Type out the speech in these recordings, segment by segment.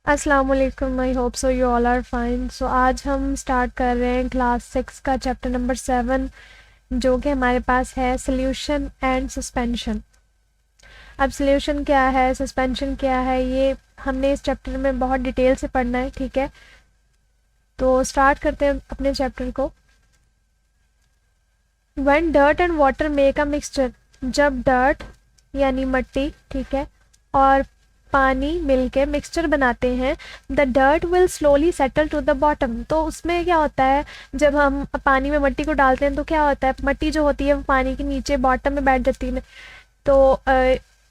अस्सलाम वालेकुम। I hope so you all are fine. So आज हम स्टार्ट कर रहे हैं क्लास 6 का चैप्टर नंबर 7, जो कि हमारे पास है सोल्यूशन एंड सस्पेंशन। अब सोल्यूशन क्या है, सस्पेंशन क्या है, ये हमने इस चैप्टर में बहुत डिटेल से पढ़ना है। ठीक है, तो स्टार्ट करते हैं अपने चैप्टर को। When dirt and water make a mixture, जब डर्ट यानी मिट्टी, ठीक है, और पानी मिलके मिक्सचर बनाते हैं, the dirt will slowly settle to the bottom. तो उसमें क्या होता है, जब हम पानी में मिट्टी को डालते हैं तो क्या होता है, मिट्टी जो होती है वो पानी के नीचे बॉटम में बैठ जाती है। तो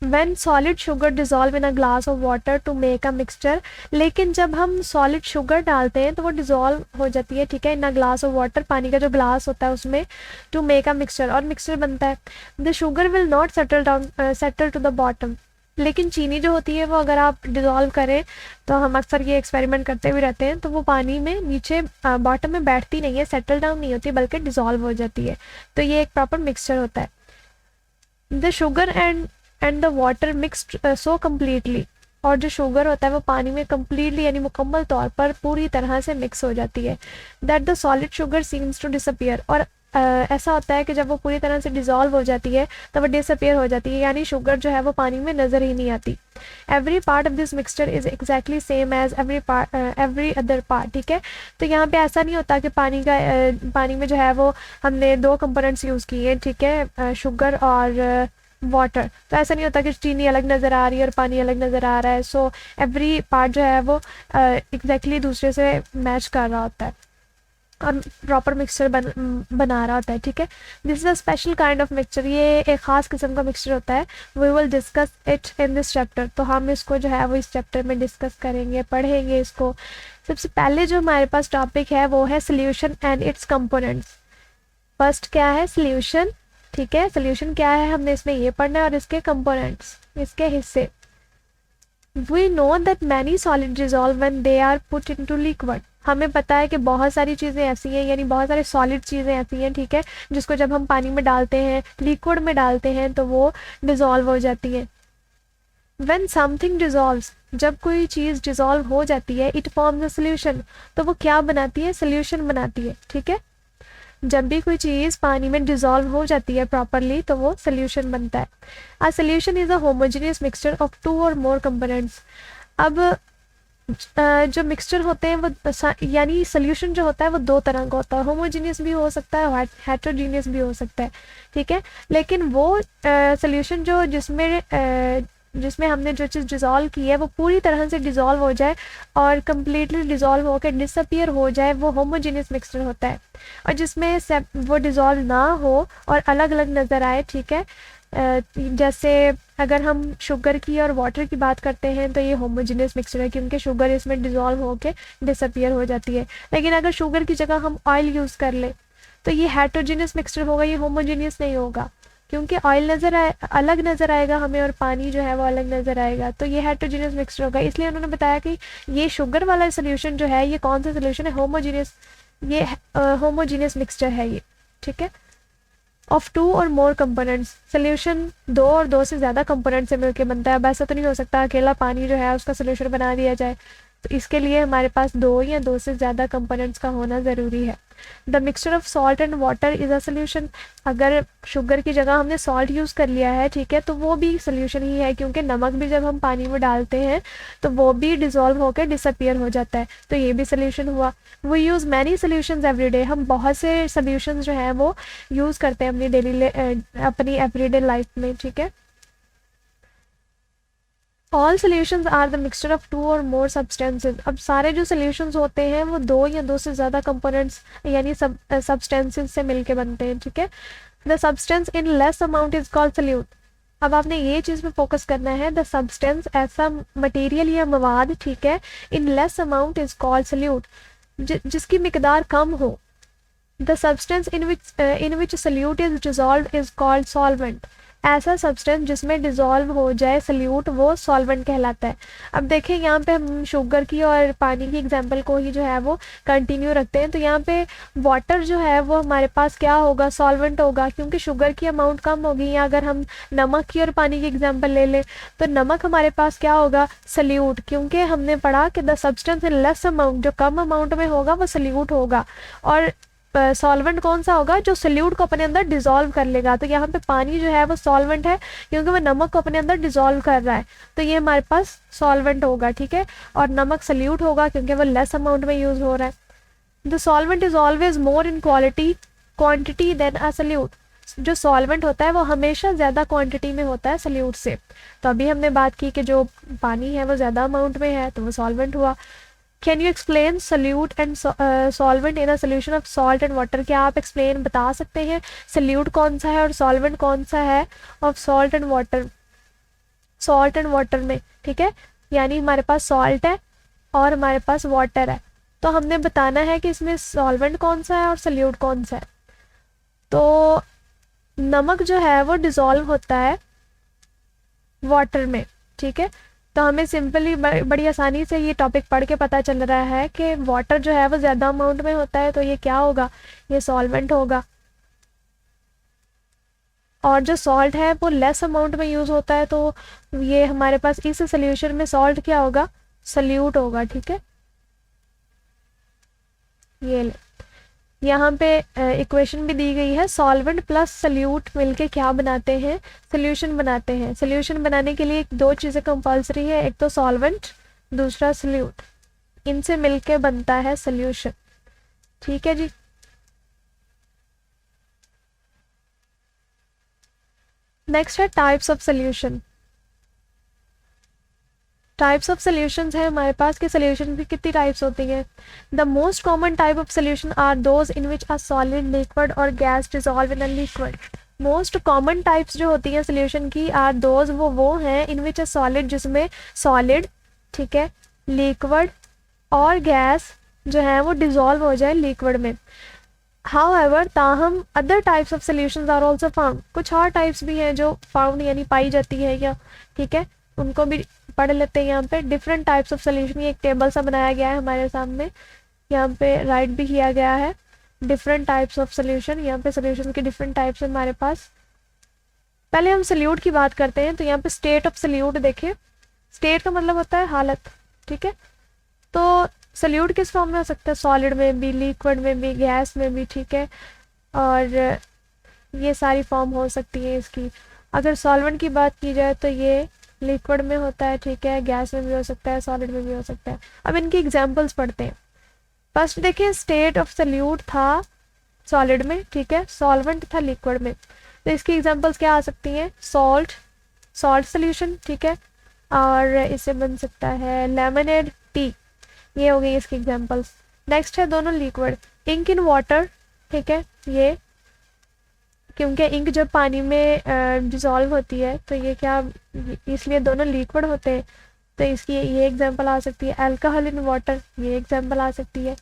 when solid sugar dissolve in a glass of water to make a mixture, लेकिन जब हम सॉलिड शुगर डालते हैं तो वो डिज़ोल्व हो जाती है, ठीक है, in a glass of water, पानी का जो ग्लास होता है उसमें, टू मेक अ मिक्सचर, और मिक्सचर बनता है। The sugar will not settle to the bottom. लेकिन चीनी जो होती है वो अगर आप डिज़ोल्व करें, तो हम अक्सर ये एक्सपेरिमेंट करते भी रहते हैं, तो वो पानी में नीचे बॉटम में बैठती नहीं है, सेटल डाउन नहीं होती, बल्कि डिज़ोल्व हो जाती है। तो ये एक प्रॉपर मिक्सचर होता है। The sugar and the water mixed so completely, और जो शुगर होता है वो पानी में कम्प्लीटली यानी मुकम्मल तौर पर पूरी तरह से मिक्स हो जाती है, that the solid sugar seems to disappear. और ऐसा होता है कि जब वो पूरी तरह से डिज़ोल्व हो जाती है तो वो डिसअपियर हो जाती है, यानी शुगर जो है वो पानी में नज़र ही नहीं आती। Every part of this mixture is exactly same as every other part. ठीक है, तो यहाँ पे ऐसा नहीं होता कि पानी में जो है वो हमने दो कंपोनेंट्स यूज़ किए, ठीक है, शुगर और वाटर, तो ऐसा नहीं होता कि चीनी अलग नज़र आ रही है और पानी अलग नज़र आ रहा है। सो एवरी पार्ट जो है वो एग्जैक्टली दूसरे से मैच कर रहा होता है और प्रॉपर मिक्सचर बना रहा होता है। ठीक है, this is a special kind of mixture, ये एक ख़ास किस्म का मिक्सचर होता है। We will discuss it in this chapter, तो हम इसको जो है वो इस चैप्टर में डिस्कस करेंगे, पढ़ेंगे इसको। सबसे पहले जो हमारे पास टॉपिक है वो है solution and it's components. First क्या है, सोल्यूशन। ठीक है, सोल्यूशन क्या है, हमने इसमें ये पढ़ना है, और इसके कंपोनेंट्स, इसके हिस्से। We know that many solid dissolve when they are put into liquid. हमें पता है कि बहुत सारी चीज़ें ऐसी हैं, यानी बहुत सारी सॉलिड चीज़ें ऐसी हैं, ठीक है, जिसको जब हम पानी में डालते हैं, लिक्विड में डालते हैं, तो वो डिज़ोल्व हो जाती है। व्हेन समथिंग डिज़ोल्व्स, जब कोई चीज़ डिज़ोल्व हो जाती है, इट फॉर्म्स अ सोल्यूशन, तो वो क्या बनाती है, सोल्यूशन बनाती है। ठीक है, जब भी कोई चीज़ पानी में डिज़ोल्व हो जाती है प्रॉपरली, तो वो सोल्यूशन बनता है। A solution is a homogeneous mixture of two or more components. अब जो मिक्सचर होते हैं वो यानी सोल्यूशन जो होता है वो दो तरह का होता है, होमोजीनियस भी हो सकता है, हेट्रोजीनियस भी हो सकता है। ठीक है, लेकिन वो सोल्यूशन जो जिसमें हमने जो चीज़ डिज़ोल्व की है वो पूरी तरह से डिज़ोल्व हो जाए और कम्प्लीटली डिज़ोल्व होकर डिसअपियर हो जाए, वो होमोजीनियस मिक्सचर होता है। और जिसमें वो डिज़ोल्व ना हो और अलग अलग नज़र आए, ठीक है, जैसे अगर हम शुगर की और वाटर की बात करते हैं तो ये होमोजेनियस मिक्सचर है, क्योंकि शुगर इसमें डिज़ोल्व होके डिसअपियर हो जाती है। लेकिन अगर शुगर की जगह हम ऑयल यूज़ कर ले तो ये हेट्रोजीनियस मिक्सचर होगा, ये होमोजेनियस नहीं होगा, क्योंकि ऑयल अलग नज़र आएगा हमें और पानी जो है वो अलग नज़र आएगा, तो ये हेट्रोजीनियस मिक्सचर होगा। इसलिए उन्होंने बताया कि ये शुगर वाला सोल्यूशन जो है ये कौन सा सोल्यूशन है, होमोजीनियस, ये होमोजीनियस मिक्सचर है ये। ठीक है, of two or more components, solution दो और दो से ज़्यादा कंपोनेंट से मिलकर बनता है। अब ऐसा तो नहीं हो सकता अकेला पानी जो है उसका सोल्यूशन बना दिया जाए, तो इसके लिए हमारे पास दो या दो से ज़्यादा कंपोनेंट्स का होना ज़रूरी है। The mixture of salt and water is a solution. अगर शुगर की जगह हमने सॉल्ट यूज़ कर लिया है, ठीक है, तो वो भी सोल्यूशन ही है, क्योंकि नमक भी जब हम पानी में डालते हैं तो वो भी डिज़ोल्व होकर डिसअपियर हो जाता है, तो ये भी सोल्यूशन हुआ। We use many solutions every day, हम बहुत से सोल्यूशंस जो हैं वो यूज़ करते हैं अपनी एवरीडे लाइफ में। ठीक है, all solutions are the mixture of two or more substances. अब सारे जो सोल्यूशंस होते हैं वो दो या दो से ज़्यादा कंपोनेंट्स यानी सब्सटेंसेज से मिलके बनते हैं। ठीक है, the substance in less amount is called solute. अब आपने ये चीज़ पे फोकस करना है, द सब्सटेंस ऐसा मटेरियल या मवाद, ठीक है, in less amount is called solute, जिसकी मिकदार कम हो। The substance in which solute is dissolve is called solvent. ऐसा सब्सटेंस जिसमें डिज़ोल्व हो जाए सल्यूट वो सॉल्वेंट कहलाता है। अब देखें यहाँ पे हम शुगर की और पानी की एग्जांपल को ही जो है वो कंटिन्यू रखते हैं। तो यहाँ पे वाटर जो है वो हमारे पास क्या होगा, सॉल्वेंट होगा, क्योंकि शुगर की अमाउंट कम होगी। या अगर हम नमक की और पानी की एग्जांपल ले लें तो नमक हमारे पास क्या होगा, सल्यूट, क्योंकि हमने पढ़ा कि the substance in less amount, जो कम अमाउंट में होगा वो सल्यूट होगा। और सॉल्वेंट कौन सा होगा, जो सल्यूट को अपने अंदर डिसॉल्व कर लेगा। तो यहाँ पे पानी जो है वो सॉल्वेंट है क्योंकि वो नमक को अपने अंदर डिसॉल्व कर रहा है, तो ये हमारे पास सॉल्वेंट होगा, ठीक है। और नमक सल्यूट होगा क्योंकि वो लेस अमाउंट में यूज हो रहा है। The solvent is always more in quantity than a solute. जो सॉल्वेंट होता है वो हमेशा ज़्यादा क्वांटिटी में होता है सल्यूट से। तो अभी हमने बात की कि जो पानी है वो ज़्यादा अमाउंट में है तो वो सॉल्वेंट हुआ। Can you explain solute and solvent in a solution of salt and water. क्या आप एक्सप्लेन बता सकते हैं सल्यूट कौन सा है और सॉल्वेंट कौन सा है of salt and water, salt and water में, ठीक है। यानी हमारे पास सॉल्ट है और हमारे पास वाटर है, तो हमने बताना है कि इसमें सॉल्वेंट कौन सा है और सल्यूट कौन सा है। तो नमक जो है वो डिसॉल्व होता है वाटर में, ठीक है। तो हमें सिंपली बड़ी आसानी से ये टॉपिक पढ़ के पता चल रहा है कि वाटर जो है वो ज़्यादा अमाउंट में होता है तो ये क्या होगा, ये सॉल्वेंट होगा। और जो सॉल्ट है वो लेस अमाउंट में यूज़ होता है तो ये हमारे पास इस सोल्यूशन में सॉल्ट क्या होगा, सल्यूट होगा, ठीक है। ये यहाँ पे इक्वेशन भी दी गई है, सॉल्वेंट प्लस सल्यूट मिलके क्या बनाते हैं, सोल्यूशन बनाते हैं। सोल्यूशन बनाने के लिए दो चीज़ें कंपलसरी है, एक तो सॉल्वेंट, दूसरा सल्यूट, इनसे मिलके बनता है सोल्यूशन, ठीक है जी। नेक्स्ट है types of solution. Types of solutions है हमारे पास कि सोल्यूशन की कितनी टाइप्स होती हैं। The most common type of solution are those in which a solid, liquid और gas dissolve in a liquid. Most common types जो होती हैं सोल्यूशन की आर दोज, वो हैं इन विच अ सॉलिड, जिसमें सॉलिड, ठीक है, लिक्विड और गैस जो है वो डिसॉल्व हो जाए लिक्विड में। हाउएवर ताहम other types of solutions are also found. कुछ और टाइप्स भी हैं जो फाउंड यानी पाई जाती है या, ठीक है, उनको भी पढ़ लेते हैं। यहाँ पे डिफरेंट टाइप्स ऑफ सोल्यूशन, ये एक टेबल सा बनाया गया है हमारे सामने, यहाँ पे राइट भी किया गया है डिफरेंट टाइप्स ऑफ सोल्यूशन। यहाँ पे सोल्यूशन के डिफरेंट टाइप्स है हमारे पास। पहले हम सल्यूट की बात करते हैं। तो यहाँ पे स्टेट ऑफ सल्यूट देखिए, स्टेट का मतलब होता है हालत, ठीक है। तो सल्यूट किस फॉर्म में हो सकता है, सॉलिड में भी, लिक्विड में भी, गैस में भी, ठीक है। और ये सारी फॉर्म हो सकती है इसकी। अगर सॉल्वेंट की बात की जाए तो ये लिक्विड में होता है, ठीक है, गैस में भी हो सकता है, सॉलिड में भी हो सकता है। अब इनकी एग्जांपल्स पढ़ते हैं। फर्स्ट देखिए, स्टेट ऑफ सल्यूट था सॉलिड में, ठीक है, सॉल्वेंट था लिक्विड में। तो इसकी एग्जांपल्स क्या आ सकती हैं, सॉल्ट, सॉल्ट सोल्यूशन, ठीक है, और इससे बन सकता है लेमनेड, टी, ये हो गई इसकी एग्जांपल्स। नेक्स्ट है दोनों लिक्विड, इंक इन वाटर, ठीक है, ये क्योंकि इंक जब पानी में डिसॉल्व होती है तो ये क्या, इसलिए दोनों लिक्विड होते हैं, तो इसकी ये एग्जांपल आ सकती है। अल्कोहल इन वाटर, ये एग्जांपल आ सकती है।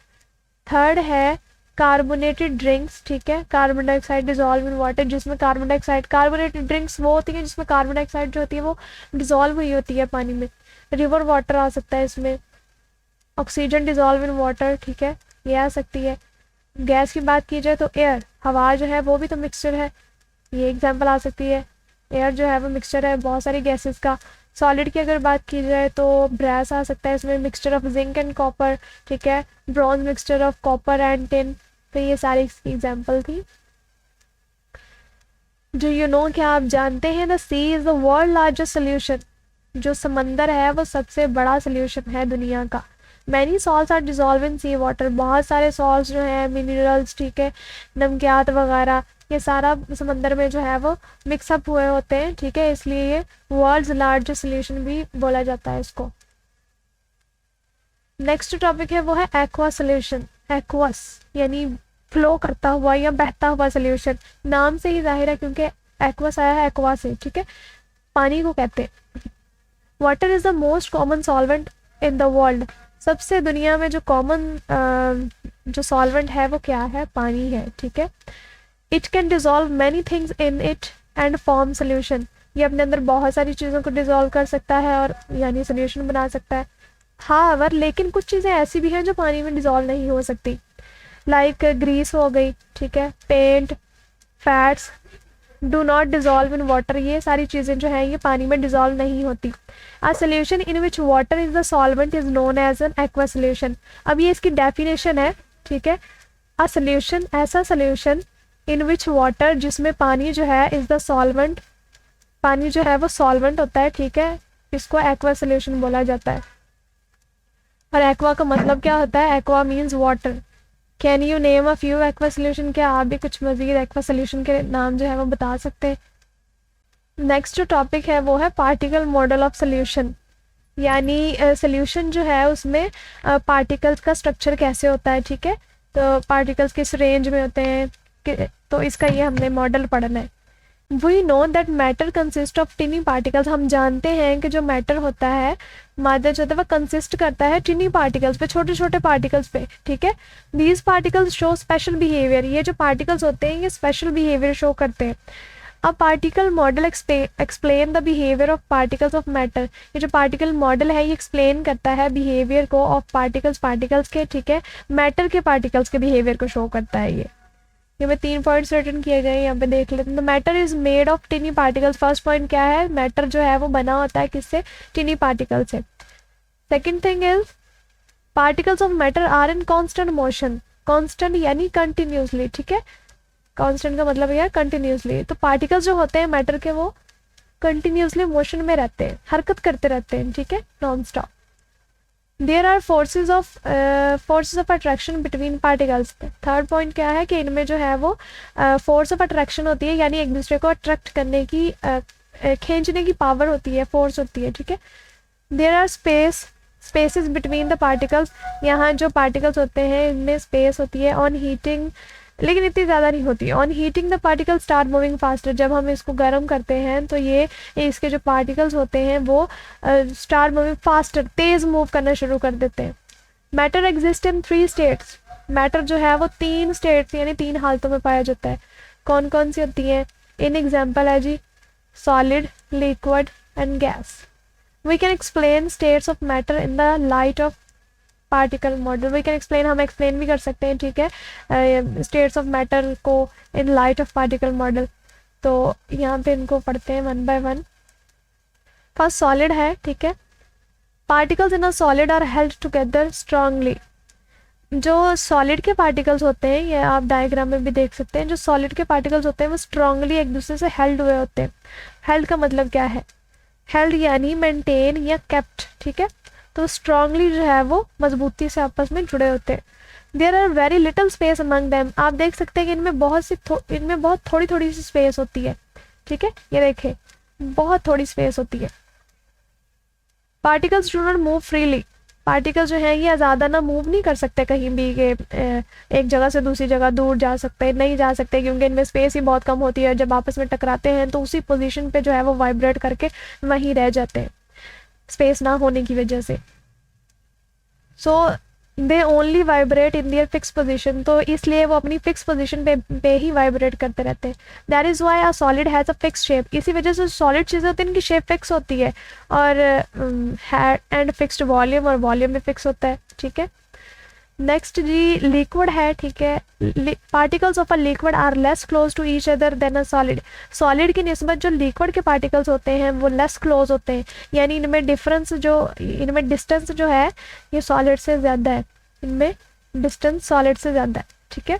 थर्ड है कार्बोनेटेड ड्रिंक्स, ठीक है, carbon dioxide dissolve in water, जिसमें कार्बन डाइऑक्साइड, कार्बोनेटेड ड्रिंक्स वो होती हैं जिसमें कार्बन डाइऑक्साइड जो होती है वो डिसॉल्व हुई होती है पानी में। रिवर वाटर आ सकता है इसमें। ऑक्सीजन डिसॉल्व इन वाटर, ठीक है, ये आ सकती है। गैस की बात की जाए तो एयर, हवा जो है वो भी तो मिक्सचर है, ये एग्जांपल आ सकती है। एयर जो है वो मिक्सचर है बहुत सारी गैसेस का। सॉलिड की अगर बात की जाए तो ब्रास आ सकता है इसमें, mixture of zinc and copper, ठीक है, bronze mixture of copper and tin. तो ये सारी इसकी एग्जांपल थी। जो यू नो, क्या आप जानते हैं, the sea is the world largest solution, जो समंदर है वो सबसे बड़ा सोल्यूशन है दुनिया का। Many salts are dissolve in sea water, बहुत सारे सॉल्ट्स जो हैं, मिनरल्स, ठीक है, नमकियात वगैरह, ये सारा समंदर में जो है वो मिक्सअप हुए होते हैं, ठीक है, इसलिए ये वर्ल्ड्स लार्जेस्ट सोल्यूशन भी बोला जाता है इसको। नेक्स्ट टॉपिक है वो है एक्वा सोल्यूशन। एक्वस यानी फ्लो करता हुआ या बहता हुआ सोल्यूशन, नाम से ही जाहिर है क्योंकि एक्वस आया है एक्वा से, ठीक है, पानी को कहते हैं। Water is the most common solvent in the world, सबसे दुनिया में जो कॉमन जो सॉल्वेंट है वो क्या है, पानी है, ठीक है। It can dissolve many things in it, and form solution, ये अपने अंदर बहुत सारी चीज़ों को डिज़ोल्व कर सकता है और यानी सोल्यूशन बना सकता है। हाउएवर लेकिन कुछ चीज़ें ऐसी भी हैं जो पानी में डिज़ोल्व नहीं हो सकती, लाइक ग्रीस हो गई, ठीक है, paint, fats do not dissolve in water, ये सारी चीज़ें जो हैं ये पानी में डिज़ोल्व नहीं होती। A solution in which water is the solvent is known as an aqua solution. अब ये इसकी डेफिनेशन है, ठीक है, अ सोल्यूशन ऐसा सोल्यूशन इन विच वाटर जिसमें पानी जो है इज़ द सॉल्वेंट, पानी जो है वो सॉल्वेंट होता है, ठीक है, इसको एक्वा सोल्यूशन बोला जाता है। और एक्वा का मतलब क्या होता है? Aqua means water. Can you name a few aqua solution, क्या आप भी कुछ मजीद एक्वा सोल्यूशन के नाम जो है वो बता सकते हैं? नेक्स्ट जो टॉपिक है वो है पार्टिकल मॉडल ऑफ सोल्यूशन, यानी सोल्यूशन जो है उसमें पार्टिकल्स का स्ट्रक्चर कैसे होता है, ठीक है, तो पार्टिकल्स किस रेंज में होते हैं, तो इसका ये हमने मॉडल पढ़ना है। We know that matter consist of tiny particles, हम जानते हैं कि जो मैटर होता है, मादा जो होता है वह कंसिस्ट करता है टिनी पार्टिकल्स पे, छोटे छोटे पार्टिकल्स पे, ठीक है। These particles show special behaviour, ये जो पार्टिकल्स होते हैं ये स्पेशल बिहेवियर शो करते हैं। A particle model explain the behaviour of particles of matter, ये जो पार्टिकल मॉडल है ये एक्सप्लेन करता है बिहेवियर को ऑफ पार्टिकल्स, पार्टिकल्स के, ठीक है, मैटर के पार्टिकल्स के बिहेवियर को शो करता है। ये में 3 पॉइंट्स रिटर्न किए गए हैं, यहाँ पे देख लेते हैं। The matter is made of tiny particles, first point क्या है, मैटर जो है वो बना होता है किससे, टिनी पार्टिकल से। Second thing is particles of matter are in constant motion, constant यानी कंटिन्यूसली, ठीक है, कॉन्स्टेंट का मतलब यह कंटिन्यूसली, तो पार्टिकल्स जो होते हैं मैटर के वो कंटिन्यूसली मोशन में रहते हैं, हरकत करते रहते हैं, ठीक है, non stop. There are forces of attraction between particles. Third point क्या है कि इनमें जो है वो फोर्स ऑफ अट्रैक्शन होती है, यानी एक दूसरे को अट्रैक्ट करने की, खींचने की पावर होती है, फोर्स होती है, ठीक है। There are spaces between the particles, यहाँ जो पार्टिकल्स होते हैं इनमें स्पेस होती है। ऑन हीटिंग, लेकिन इतनी ज़्यादा नहीं होती। On heating the particle start moving faster, जब हम इसको गर्म करते हैं तो ये इसके जो पार्टिकल्स होते हैं वो स्टार्ट मूविंग फास्टर, तेज़ मूव करना शुरू कर देते हैं। Matter exist in 3 states, matter जो है वो 3 स्टेट्स यानी 3 हालतों में पाया जाता है। कौन कौन सी होती हैं? इन एग्जाम्पल है जी solid, liquid and gas. We can explain states of matter in the light of particle model, we can explain, हम एक्सप्लेन भी कर सकते हैं, ठीक है, स्टेट्स ऑफ मैटर को in light of particle model. तो यहाँ पे इनको पढ़ते हैं 1 by 1। फर्स्ट सॉलिड है, ठीक है, particles in a solid are held together strongly. जो सॉलिड के पार्टिकल्स होते हैं, ये आप डायग्राम में भी देख सकते हैं, जो सॉलिड के पार्टिकल्स होते हैं वो स्ट्रांगली एक दूसरे से हेल्ड हुए होते हैं। हेल्ड का मतलब क्या है? हेल्ड यानी मेंटेन या केप्ट, ठीक है, तो स्ट्रांगली जो है वो मजबूती से आपस में जुड़े होते हैं। There are very little space among them, आप देख सकते हैं कि इनमें बहुत थोड़ी थोड़ी सी स्पेस होती है, ठीक है, ये देखें बहुत थोड़ी स्पेस होती है। Particles do not move freely, particles जो हैं ये ज़्यादा ना मूव नहीं कर सकते कहीं भी, कि एक जगह से दूसरी जगह दूर जा सकते नहीं जा सकते, क्योंकि इनमें स्पेस ही बहुत कम होती है। जब आपस में टकराते हैं तो उसी पोजीशन पे जो है वो वाइब्रेट करके वहीं रह जाते हैं, स्पेस ना होने की वजह से। So they only vibrate in their fix position, तो इसलिए वो अपनी फिक्स पोजिशन पे ही वाइब्रेट करते रहते हैं। That is why a solid has a fix shape, इसी वजह से सॉलिड चीज़ें होती हैं इनकी शेप फिक्स होती है, और एंड फिक्स्ड वॉल्यूम, और वॉल्यूम भी फिक्स होता है, ठीक है। नेक्स्ट जी लिक्विड है, ठीक है, particles of a liquid are less close to each other than a solid, solid की निस्बत जो लिक्विड के पार्टिकल्स होते हैं वो लेस क्लोज होते हैं, यानी इनमें डिस्टेंस जो है ये सॉलिड से ज़्यादा है, इनमें डिस्टेंस सॉलिड से ज़्यादा है, ठीक है।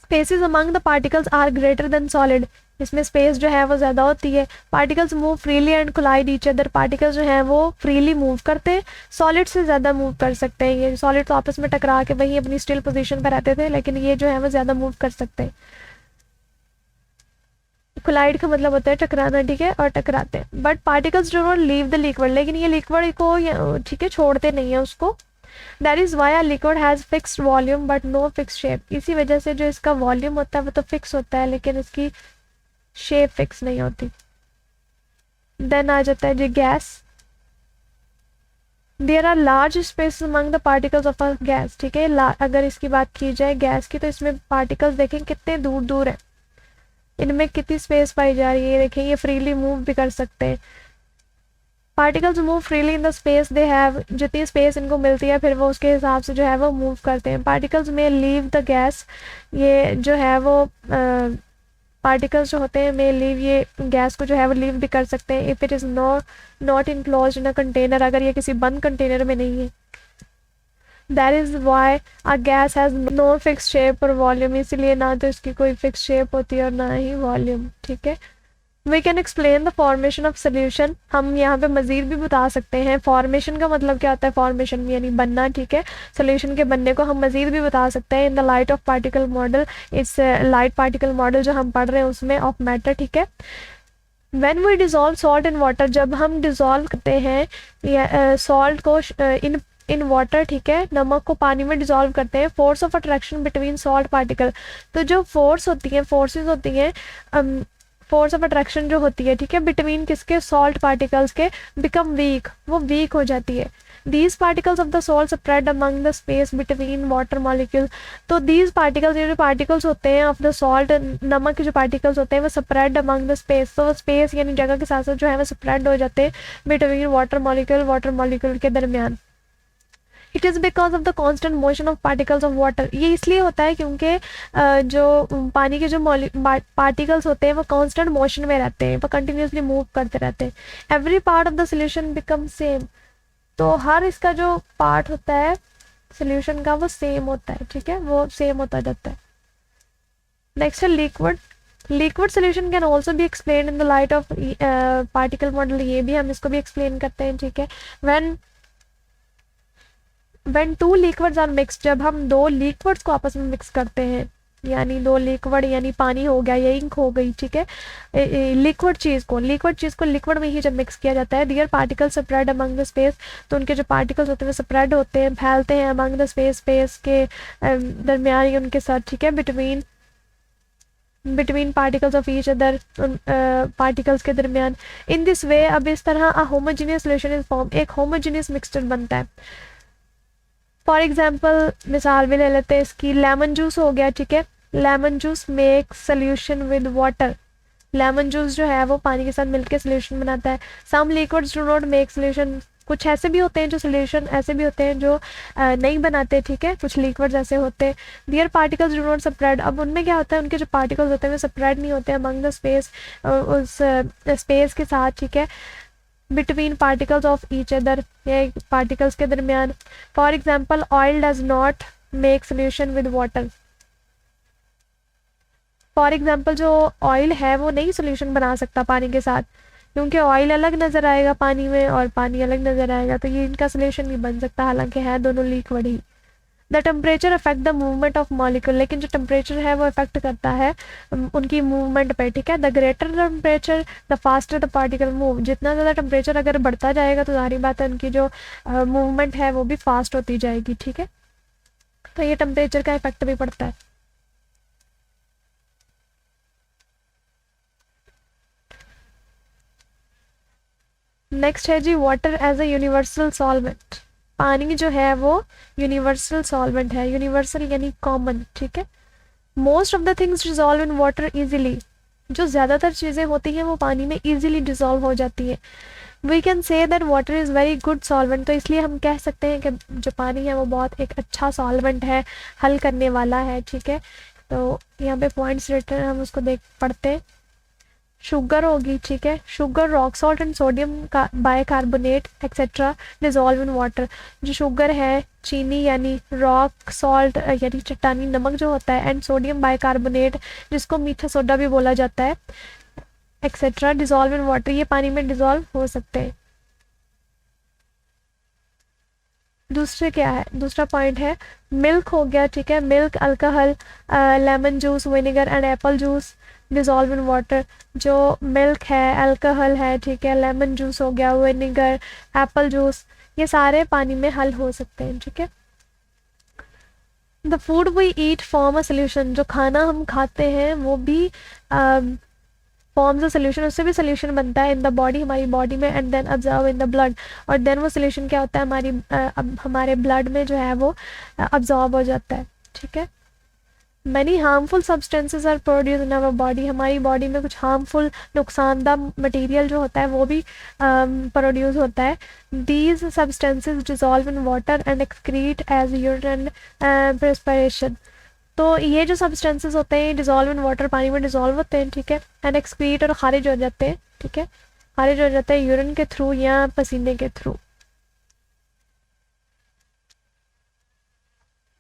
Spaces among the particles are greater than solid, इसमें स्पेस जो है वो ज़्यादा होती है। Particles move freely and collide each other, particles जो हैं वो फ्रीली मूव करते हैं, सॉलिड से ज़्यादा मूव कर सकते हैं। ये सॉलिड तो आपस में टकरा के वहीं अपनी स्टिल पोजीशन पर रहते थे, लेकिन ये जो है वो ज़्यादा मूव कर सकते हैं। कोलाइड का मतलब होता है टकराना, ठीक है, और टकराते हैं। But particles do not leave the liquid, लेकिन ये लिक्विड को, ठीक है, छोड़ते नहीं है उसको। That is why a liquid has fixed volume but no fix shape, इसी वजह से जो इसका वॉल्यूम होता है वो तो फिक्स होता है, लेकिन इसकी शेप फिक्स नहीं होती। देन आ जाता है जी gas. There are large space among the particles of a gas, ठीक है, अगर इसकी बात की जाए गैस की, तो इसमें पार्टिकल्स देखें कितने दूर दूर है, इनमें कितनी स्पेस पाई जा रही है, देखें ये फ्रीली मूव भी कर सकते हैं। Particles move freely in the space they have, जितनी स्पेस इनको मिलती है फिर वो उसके हिसाब से जो है वो मूव करते हैं। पार्टिकल्स में लीव द गैस, ये जो है वो पार्टिकल्स जो होते हैं में लीव, ये गैस को जो है वो लीव भी कर सकते हैं if it is not enclosed in a container, अगर ये किसी बंद कंटेनर में नहीं है। That is why a gas has no fix shape और वॉल्यूम, इसीलिए ना तो इसकी कोई फिक्स शेप होती है और ना ही वॉल्यूम, ठीक है। We can explain the formation of solution, हम यहाँ पे मज़ीद भी बता सकते हैं। फॉर्मेशन का मतलब क्या होता है, फॉर्मेशन यानी बनना, ठीक है। सोल्यूशन के बनने को हम मज़ीद भी बता सकते हैं इन the light of particle model, इस लाइट पार्टिकल मॉडल जो हम पढ़ रहे हैं उसमें ऑफ मैटर, ठीक है। When we dissolve salt in water, जब हम डिज़ोल्व करते हैं सॉल्ट को इन वाटर, ठीक है, नमक को पानी में डिज़ोल्व करते हैं, force of attraction between salt particle, तो जो फोर्स होती है, फोर्सेस होती हैं, फोर्स ऑफ अट्रैक्शन जो होती है, ठीक है, बिटवीन किसके, सॉल्ट पार्टिकल्स के, बिकम वीक, वो वीक हो जाती है। These particles of the salt spread among the space between water molecule, तो दीज पार्टिकल्स, ये जो पार्टिकल्स होते हैं ऑफ द सॉल्ट, नमक के जो पार्टिकल्स होते हैं वो स्प्रेड अमंग द स्पेस, तो स्पेस यानी जगह के साथ साथ जो है वो स्प्रेड हो जाते हैं बिटवीन वाटर मॉलिक्यूल के दरमियान। It is because of the constant motion of particles of water, ये इसलिए होता है क्योंकि जो पानी के जो पार्टिकल्स होते हैं वो कॉन्स्टेंट मोशन में रहते हैं, वो कंटिन्यूसली मूव करते रहते हैं। Every part of the solution become same, तो हर इसका जो पार्ट होता है सोल्यूशन का वो सेम होता है, ठीक है, वो सेम होता जाता है। नेक्स्ट है liquid. Liquid solution can also भी explain in the light of particle model, ये भी हम इसको भी एक्सप्लेन करते हैं, ठीक है। when two liquids are mix, जब हम दो लिक्विड्स को आपस में मिक्स करते हैं, यानी दो लिक्विड यानी पानी हो गया या इंक हो गई, ठीक है, लिक्विड चीज़ को लिक्विड में ही जब मिक्स किया जाता है, their particles spread among the space, तो उनके जो पार्टिकल्स होते हैं वो स्प्रेड होते हैं, फैलते हैं अमंग द स्पेस के दरमियान उनके साथ, ठीक है, between particles of each other, particles के दरमियान। इन दिस वे, अब इस तरह a homogeneous solution is form, एक होमोजीनियस मिक्सचर बनता है। फॉर एग्जाम्पल मिसाल भी ले लेते हैं इसकी, लेमन जूस हो गया, ठीक है, lemon juice make solution with water, lemon juice जो है वो पानी के साथ मिलकर सोल्यूशन बनाता है। Some liquids do not make solution, कुछ ऐसे भी होते हैं जो सोल्यूशन ऐसे भी होते हैं जो नहीं बनाते, ठीक है, कुछ लिक्विड्स ऐसे होते हैं। दियर पार्टिकल्स डू नॉट स्प्रेड, अब उनमें क्या होता है, उनके जो पार्टिकल्स होते हैं वो स्प्रेड नहीं होते अमंग द स्पेस, उस स्पेस के साथ, ठीक है, between particles of each other, या पार्टिकल्स के दरमियान। For example oil does not make solution with water, for example जो ऑयल है वो नहीं सोल्यूशन बना सकता पानी के साथ, क्योंकि ऑयल अलग नज़र आएगा पानी में और पानी अलग नज़र आएगा, तो ये इनका सोल्यूशन नहीं बन सकता, हालांकि है दोनों liquid he. The temperature affect the movement of molecule, लेकिन जो टेम्परेचर है वो अफेक्ट करता है उनकी मूवमेंट पे, ठीक है। The greater temperature the faster the particle move, जितना ज़्यादा टेम्परेचर अगर बढ़ता जाएगा तो सारी बात है उनकी जो मूवमेंट है वो भी फास्ट होती जाएगी, ठीक है, तो ये टेम्परेचर का इफेक्ट भी पड़ता है। नेक्स्ट है जी water as a universal solvent, पानी जो है वो यूनिवर्सल सॉल्वेंट है, यूनिवर्सल यानी कॉमन, ठीक है। Most of the things dissolve in water easily, जो ज़्यादातर चीज़ें होती हैं वो पानी में इजीली डिजॉल्व हो जाती हैं। We can say that water is very good solvent, तो इसलिए हम कह सकते हैं कि जो पानी है वो बहुत एक अच्छा सॉल्वेंट है, हल करने वाला है, ठीक है। तो यहाँ पे पॉइंट्स रिटर्न हम उसको पढ़ते हैं। शुगर होगी, ठीक है, sugar, rock salt and sodium का bicarbonate etcetera dissolve in water, जो शुगर है, चीनी यानी रॉक सॉल्ट यानी चट्टानी नमक जो होता है, एंड सोडियम बाइकार्बोनेट जिसको मीठा सोडा भी बोला जाता है, एक्सेट्रा डिजॉल्व इन वाटर, ये पानी में डिजॉल्व हो सकते हैं। दूसरा पॉइंट है मिल्क हो गया, ठीक है, milk, alcohol, lemon juice, vinegar and Apple juice dissolve in water, जो मिल्क है, अल्कोहल है, ठीक है, लेमन जूस हो गया, विनेगर, एप्पल जूस, ये सारे पानी में हल हो सकते हैं, ठीक है। The food we eat form a solution, जो खाना हम खाते हैं वो भी फॉर्म्स अ सोल्यूशन, उससे भी सोल्यूशन बनता है इन द बॉडी, हमारी बॉडी में, and then observe in the blood, और देन वो सोल्यूशन क्या होता है हमारे ब्लड में जो है वो अब्जॉर्ब हो जाता है, ठीक है। Many harmful substances are produce in our body, हमारी बॉडी में कुछ हार्मफुल नुकसानदा मटेरियल जो होता है वो भी प्रोड्यूस होता है. These substances dissolve in water and excrete as urine and perspiration. तो ये जो सब्सटेंसेस होते हैं डिजॉल्व इन वाटर, पानी में डिजॉल्व होते हैं, ठीक है, एंड एक्सक्रीट और खारिज हो जाते हैं, ठीक है, खारिज हो जाते हैं यूरिन के थ्रू या पसीने के through.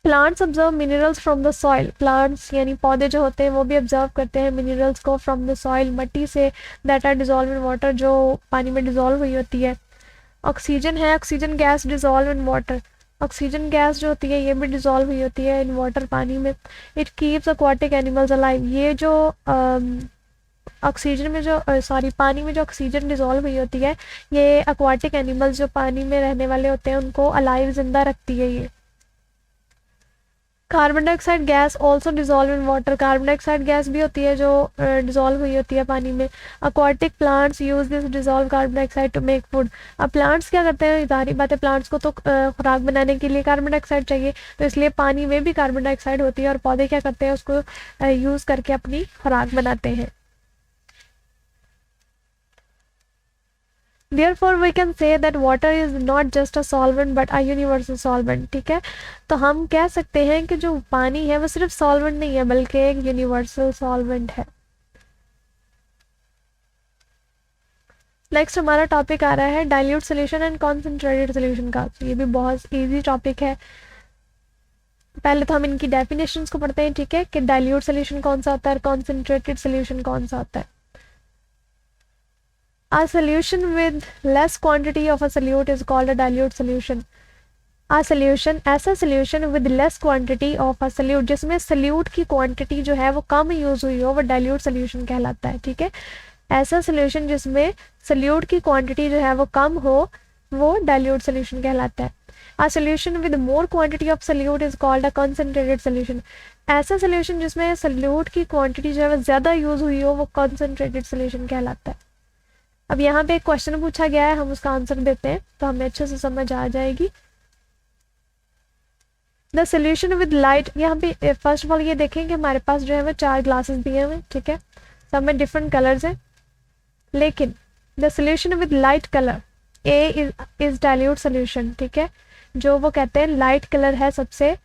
Plants observe minerals from the soil, plants यानी पौधे जो होते हैं वो भी ऑब्जर्व करते हैं मिनरल्स को फ्रॉम द सॉइल, मट्टी से, that are dissolve in water, जो पानी में डिजॉल्व हुई होती है. ऑक्सीजन है, oxygen gas dissolve in water, oxygen gas जो होती है ये भी डिजॉल्व हुई होती है इन वाटर, पानी में. It keeps aquatic animals alive, ये जो ऑक्सीजन में जो सॉरी पानी में जो ऑक्सीजन डिजॉल्व हुई होती है ये aquatic एनिमल्स जो पानी में रहने वाले होते हैं उनको अलाइव, जिंदा रखती है ये. Carbon dioxide gas also dissolve in water, carbon dioxide gas भी होती है जो डिजॉल्व हुई होती है पानी में. aquatic plants use this dissolve carbon dioxide to make food, अब प्लांट्स क्या करते हैं, जाहिर बात है प्लांट्स को तो खुराक बनाने के लिए कार्बन डाइऑक्साइड चाहिए, तो इसलिए पानी में भी कार्बन डाइऑक्साइड होती है और पौधे क्या करते हैं उसको यूज करके अपनी खुराक बनाते हैं. Therefore we can say that water is not just a solvent but a universal solvent. ठीक है, तो हम कह सकते हैं कि जो पानी है वो सिर्फ सॉल्वेंट नहीं है बल्कि एक यूनिवर्सल सॉल्वेंट है. नेक्स्ट हमारा टॉपिक आ रहा है dilute solution and concentrated solution का. ये भी बहुत इजी टॉपिक है. पहले तो हम इनकी डेफिनेशंस को पढ़ते हैं, ठीक है, कि डाइल्यूट सोल्यूशन कौन सा होता है, कॉन्सेंट्रेटेड सोल्यूशन कौन सा होता है. A solution with less quantity of a solute is called a dilute solution. A solution, ऐसा solution with less quantity of a solute, जिसमें solute की quantity जो है वो कम यूज हुई हो वो dilute solution कहलाता है. ठीक है, ऐसा solution जिसमें solute की quantity जो है वो कम हो वो dilute solution कहलाता है. A solution with more quantity of solute is called a concentrated solution. ऐसा solution जिसमें solute की quantity जो है वो ज़्यादा यूज हुई हो वो concentrated solution कहलाता है. अब यहाँ पे एक क्वेश्चन पूछा गया है, हम उसका आंसर देते हैं तो हमें अच्छे से समझ आ जाएगी. द सोल्यूशन विद लाइट, यहाँ पे फर्स्ट ऑफ ऑल ये देखें कि हमारे पास जो है वो 4 ग्लासेस दिए हुए, ठीक है, सब में डिफरेंट कलर्स हैं, लेकिन the solution with light colour A is dilute solution. ठीक है, जो वो कहते हैं लाइट कलर है सबसे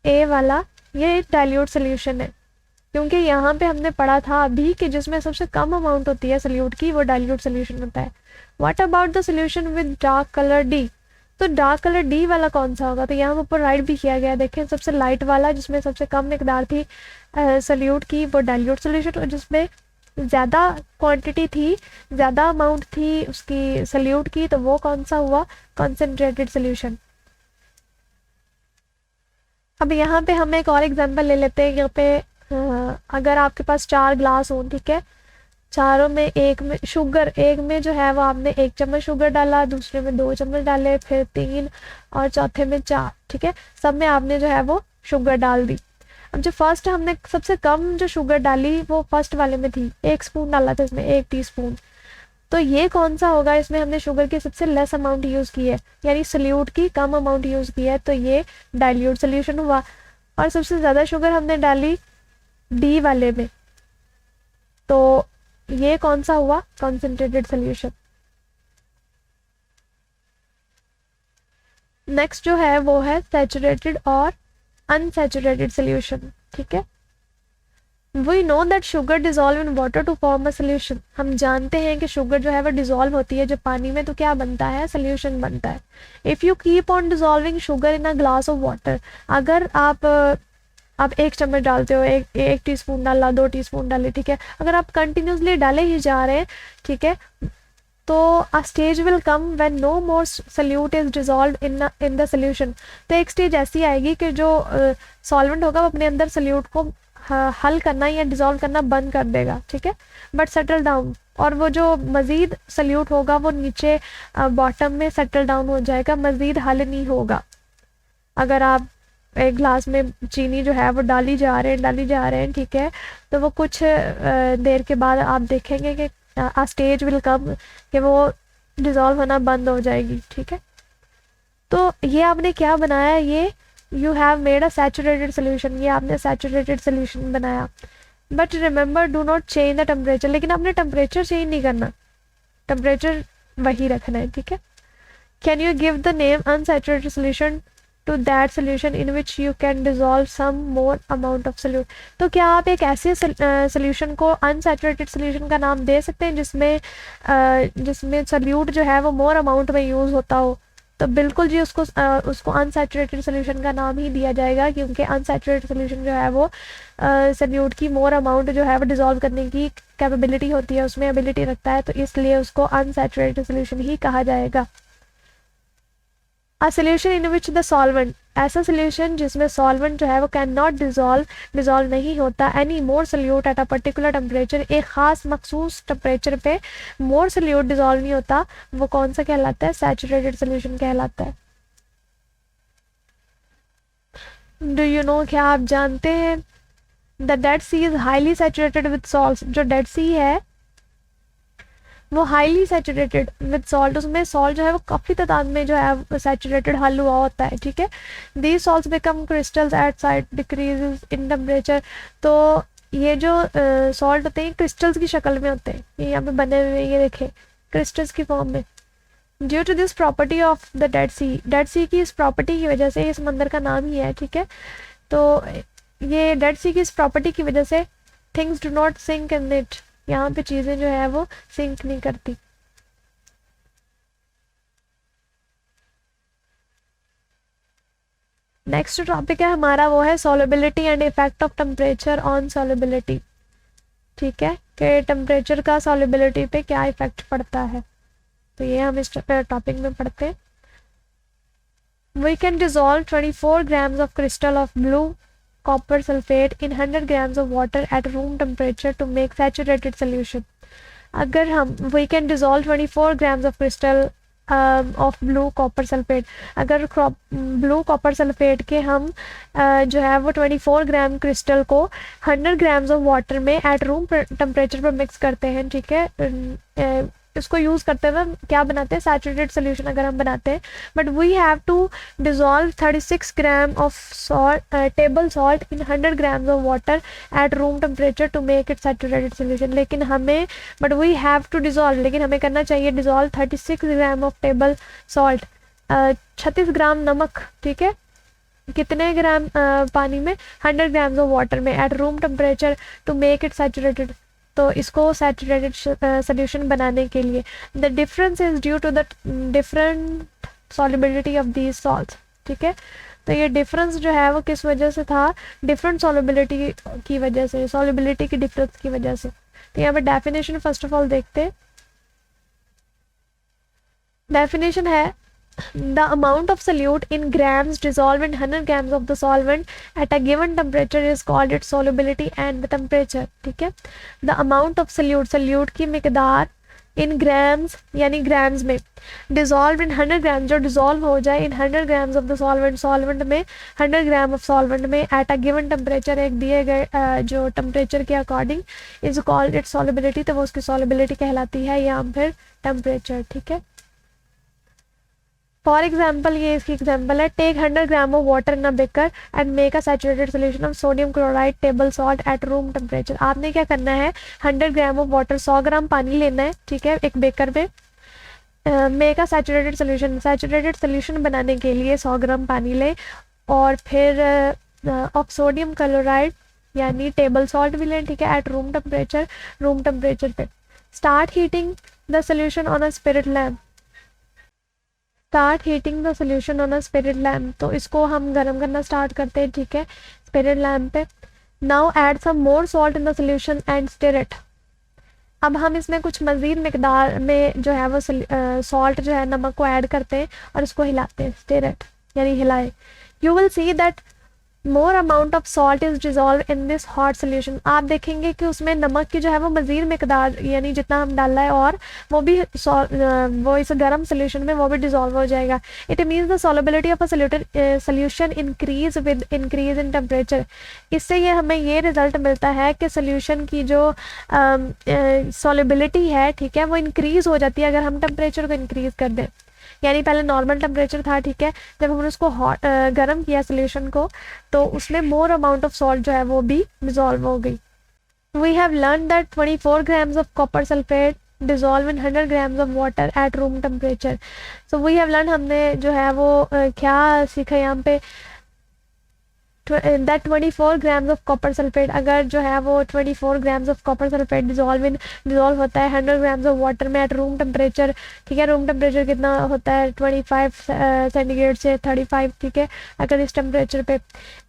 ए वाला, ये डाइल्यूट सोल्यूशन है, क्योंकि यहाँ पे हमने पढ़ा था अभी कि जिसमें सबसे कम अमाउंट होती है सोल्यूट की वो डाइल्यूट सोल्यूशन होता है. What about the solution with dark colour D, तो डार्क कलर डी वाला कौन सा होगा, तो यहाँ ऊपर राइट भी किया गया, देखें सबसे लाइट वाला जिसमें सबसे कम मिकदार थी सोल्यूट की वो डाइल्यूट सोल्यूशन, और जिसमें ज़्यादा क्वांटिटी थी, ज़्यादा अमाउंट थी उसकी सोल्यूट की, तो वो कौन सा हुआ, कॉन्सेंट्रेटेड सोल्यूशन. अब यहाँ पे हम एक और एग्जाम्पल ले लेते हैं. यहाँ पे अगर आपके पास 4 ग्लास हो, ठीक है, चारों में एक में शुगर, एक में जो है वो आपने 1 चम्मच शुगर डाला, दूसरे में 2 चम्मच डाले, फिर 3 और चौथे में 4, ठीक है, सब में आपने जो है वो शुगर डाल दी. अब जो फर्स्ट हमने सबसे कम जो शुगर डाली वो फर्स्ट वाले में थी, 1 स्पून डाला था इसमें, 1 टीस्पून, तो ये कौन सा होगा, इसमें हमने शुगर की सबसे लेस अमाउंट यूज़ की है, यानी सोल्यूट की कम अमाउंट यूज़ की है, तो ये डाइल्यूट सोल्यूशन हुआ. और सबसे ज़्यादा शुगर हमने डाली डी वाले में, तो ये कौन सा हुआ, कॉन्सेंट्रेटेड सोल्यूशन. नेक्स्ट जो है वो है सैचुरेटेड और अनसैचुरेटेड सोल्यूशन. ठीक है, we know that sugar dissolve in water to form a solution, हम जानते हैं कि शुगर जो है वो डिजॉल्व होती है जब पानी में, तो क्या बनता है, सोल्यूशन बनता है. If you keep on dissolving sugar in a glass of water, अगर आप 1 चम्मच डालते हो, एक टीस्पून डाला, 2 टीस्पून डाले, ठीक है, अगर आप कंटिन्यूसली डाले ही जा रहे हैं, ठीक है, तो a stage will come when no more solute is dissolve in the solution, तो एक स्टेज ऐसी आएगी कि जो सॉल्वेंट होगा वो अपने अंदर सोल्यूट को हल करना या डिजॉल्व करना बंद कर देगा. ठीक है, बट सेटल डाउन, और वो जो मज़ीद सोल्यूट होगा वो नीचे बॉटम में सेटल डाउन हो जाएगा, मज़ीद हल नहीं होगा. अगर आप एक ग्लास में चीनी जो है वो डाली जा रहे हैं, ठीक है, तो वो कुछ देर के बाद आप देखेंगे कि आ स्टेज विल कम कि वो डिज़ोल्व होना बंद हो जाएगी. ठीक है, तो ये आपने क्या बनाया, ये you have made a saturated solution, ये आपने सैचुरेटेड सोल्यूशन बनाया। But remember do not change the temperature, लेकिन आपने टेम्परेचर चेंज नहीं करना, टेम्परेचर वही रखना है, ठीक है। Can you give the name unsaturated solution to that solution in which you can dissolve some more amount of solute. तो क्या आप एक ऐसे सोल्यूशन को अनसैचुरेटेड सोल्यूशन का नाम दे सकते हैं जिसमें सोल्यूट जो है वो मोर अमाउंट में यूज़ होता हो? तो बिल्कुल जी, उसको अनसैचुरेटेड सोल्यूशन का नाम ही दिया जाएगा, क्योंकि अनसैचुरेटेड सोल्यूशन जो है वो सोल्यूट की मोर अमाउंट जो है वो डिजॉल्व करने की कैपेबिलिटी होती है, उसमें एबिलिटी रखता है, तो इसलिए उसको अनसैचुरेटेड सोल्यूशन ही कहा जाएगा। अ solution in which the solvent, ऐसा सोल्यूशन जिसमें सॉल्वेंट जो है वो कैन नॉट डिजॉल्व नहीं होता any more solute at a particular temperature, एक खास मखसूस टेम्परेचर पे मोर सोल्यूट डिजॉल्व नहीं होता, वो कौन सा कहलाता है? सैचुरेटेड सोल्यूशन कहलाता है। डू यू नो, क्या आप जानते हैं the dead sea is highly saturated with salt, जो डेड सी है वो हाईली सैचुरेटेड विद सॉल्ट, उसमें सॉल्ट जो है वो काफ़ी तादाद में जो है सैचुरेटेड हल हुआ होता है, ठीक है। These salts become crystals at side decreases in temperature, तो ये जो सॉल्ट होते हैं क्रिस्टल्स की शक्ल में होते हैं, ये यहाँ पे बने हुए, ये देखें क्रिस्टल्स की फॉर्म में। Due to this property of the dead Sea की इस प्रॉपर्टी की वजह से, ये समंदर का नाम ही है, ठीक है, तो ये डेड सी की इस प्रॉपर्टी की वजह से things do not sink in it, यहाँ पे चीज़ें जो है वो सिंक नहीं करती। नेक्स्ट टॉपिक है हमारा वो है solubility and effect of temperature on solubility, ठीक है, कि टेम्परेचर का सॉल्युबिलिटी पे क्या इफेक्ट पड़ता है, तो ये हम इस टॉपिक में पढ़ते हैं। We can dissolve 24 grams of crystal of blue copper sulfate in 100 grams of water at room temperature to make saturated solution। अगर हम we can dissolve 24 grams of crystal of blue copper sulfate, अगर blue copper sulphate के हम जो है वो 24 ग्राम crystal को 100 grams of water में एट रूम टेम्परेचर पर मिक्स करते हैं, ठीक है, इसको यूज़ करते हुए क्या बनाते हैं? सैचुरेटेड सोल्यूशन अगर हम बनाते हैं, but we have to dissolve 36 gram of salt table salt in 100 grams of water at room temperature to make it saturated solution, लेकिन हमें but we have to dissolve, लेकिन हमें करना चाहिए dissolve 36 gram of table salt, 36 gram नमक, ठीक है, कितने ग्राम पानी में? 100 ग्राम्स ऑफ वाटर में at room temperature to make it saturated, तो इसको सैचुरेटेड सोल्यूशन बनाने के लिए the difference is due to the different solubility of these salts, ठीक है, तो ये डिफरेंस जो है वो किस वजह से था? डिफरेंट सॉल्युबिलिटी की वजह से, सॉल्युबिलिटी की डिफरेंस की वजह से। तो यहाँ पे डेफिनेशन फर्स्ट ऑफ ऑल देखते हैं। डेफिनेशन है the amount of solute in grams dissolved in 100 grams of the solvent at a given temperature is called its solubility and the temperature, ठीक है। the amount of solute की मिकदार in grams यानी grams में, dissolved in 100 grams जो dissolve हो जाए in 100 grams of the solvent में 100 gram of solvent में at a given temperature, एक दिए गए जो टेम्परेचर के according is called its solubility, तो वो उसकी solubility कहलाती है या फिर टेम्परेचर, ठीक है। फॉर एग्जाम्पल, ये इसकी एग्जाम्पल है, take 100 gram of water in a beaker and make a saturated solution of sodium chloride table salt at room temperature. आपने क्या करना है? 100 ग्राम ऑफ वाटर, 100 ग्राम पानी लेना है, ठीक है, एक बेकर में, make a saturated solution, saturated solution बनाने के लिए 100 ग्राम पानी लें, और फिर ऑफ सोडियम क्लोराइड यानी टेबल सॉल्ट भी लें, ठीक है, एट रूम टेम्परेचर पे। Start heating the solution on a spirit lamp, start heating the solution on a spirit lamp, तो इसको हम गर्म करना स्टार्ट करते हैं, ठीक है, स्पिरिट लैम्प पे। Now add some more salt in the solution and stir it, अब हम इसमें कुछ मज़ीद मिकदार में जो है वो सॉल्ट जो है, नमक को ऐड करते हैं और इसको हिलाते हैं, स्टिर इट यानी हिलाए। You will see that more amount of salt is dissolve in this hot solution, आप देखेंगे कि उसमें नमक की जो है वो मज़ीद मिकदार यानी जितना हम डाला है और वो भी वो इस गर्म सोल्यूशन में वो भी डिजॉल्व हो जाएगा। It means the solubility of a solution increase with increase in temperature, इससे ये हमें ये रिजल्ट मिलता है कि सोल्यूशन की जो सॉल्युबिलिटी है, ठीक है, वो इंक्रीज़ हो जाती है अगर हम टेम्परेचर को इंक्रीज़ कर दें। यानी पहले नॉर्मल टेम्परेचर था, ठीक है, जब हमने उसको हॉट गर्म किया सोल्यूशन को, तो उसमें मोर अमाउंट ऑफ सॉल्ट जो है वो भी डिजॉल्व हो गई। We have learn that 24 grams of copper sulphate dissolve in 100 grams of water at room temperature. So we have learn, हमने जो है वो क्या सीखा यहाँ पे, that 24 grams of copper sulphate, अगर जो है वो 24 grams of copper sulphate dissolve होता है 100 grams ऑफ वाटर में एट रूम टेम्परेचर, ठीक है, रूम टेम्परेचर कितना होता है 25 सेंटीग्रेड से 35, ठीक है, अगर इस टेम्परेचर पे,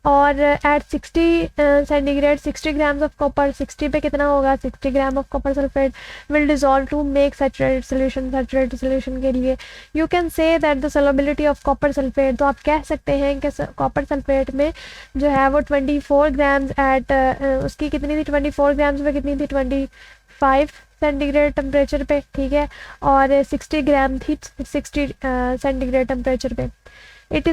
और at 60 centigrade 60 grams of copper, 60 पे कितना होगा 60 gram of copper sulphate will dissolve to make saturated solution के लिए। You can say that the solubility of copper sulphate, तो आप कह सकते हैं कि कॉपर सल्फेट में जो है वो 24 ग्राम्स एट उसकी कितनी थी 24 ग्राम्स पे कितनी थी 25 सेंटीग्रेड टेम्परेचर पे, ठीक है, और 60 ग्राम थी 60 सेंटीग्रेड टेम्परेचर पे। इट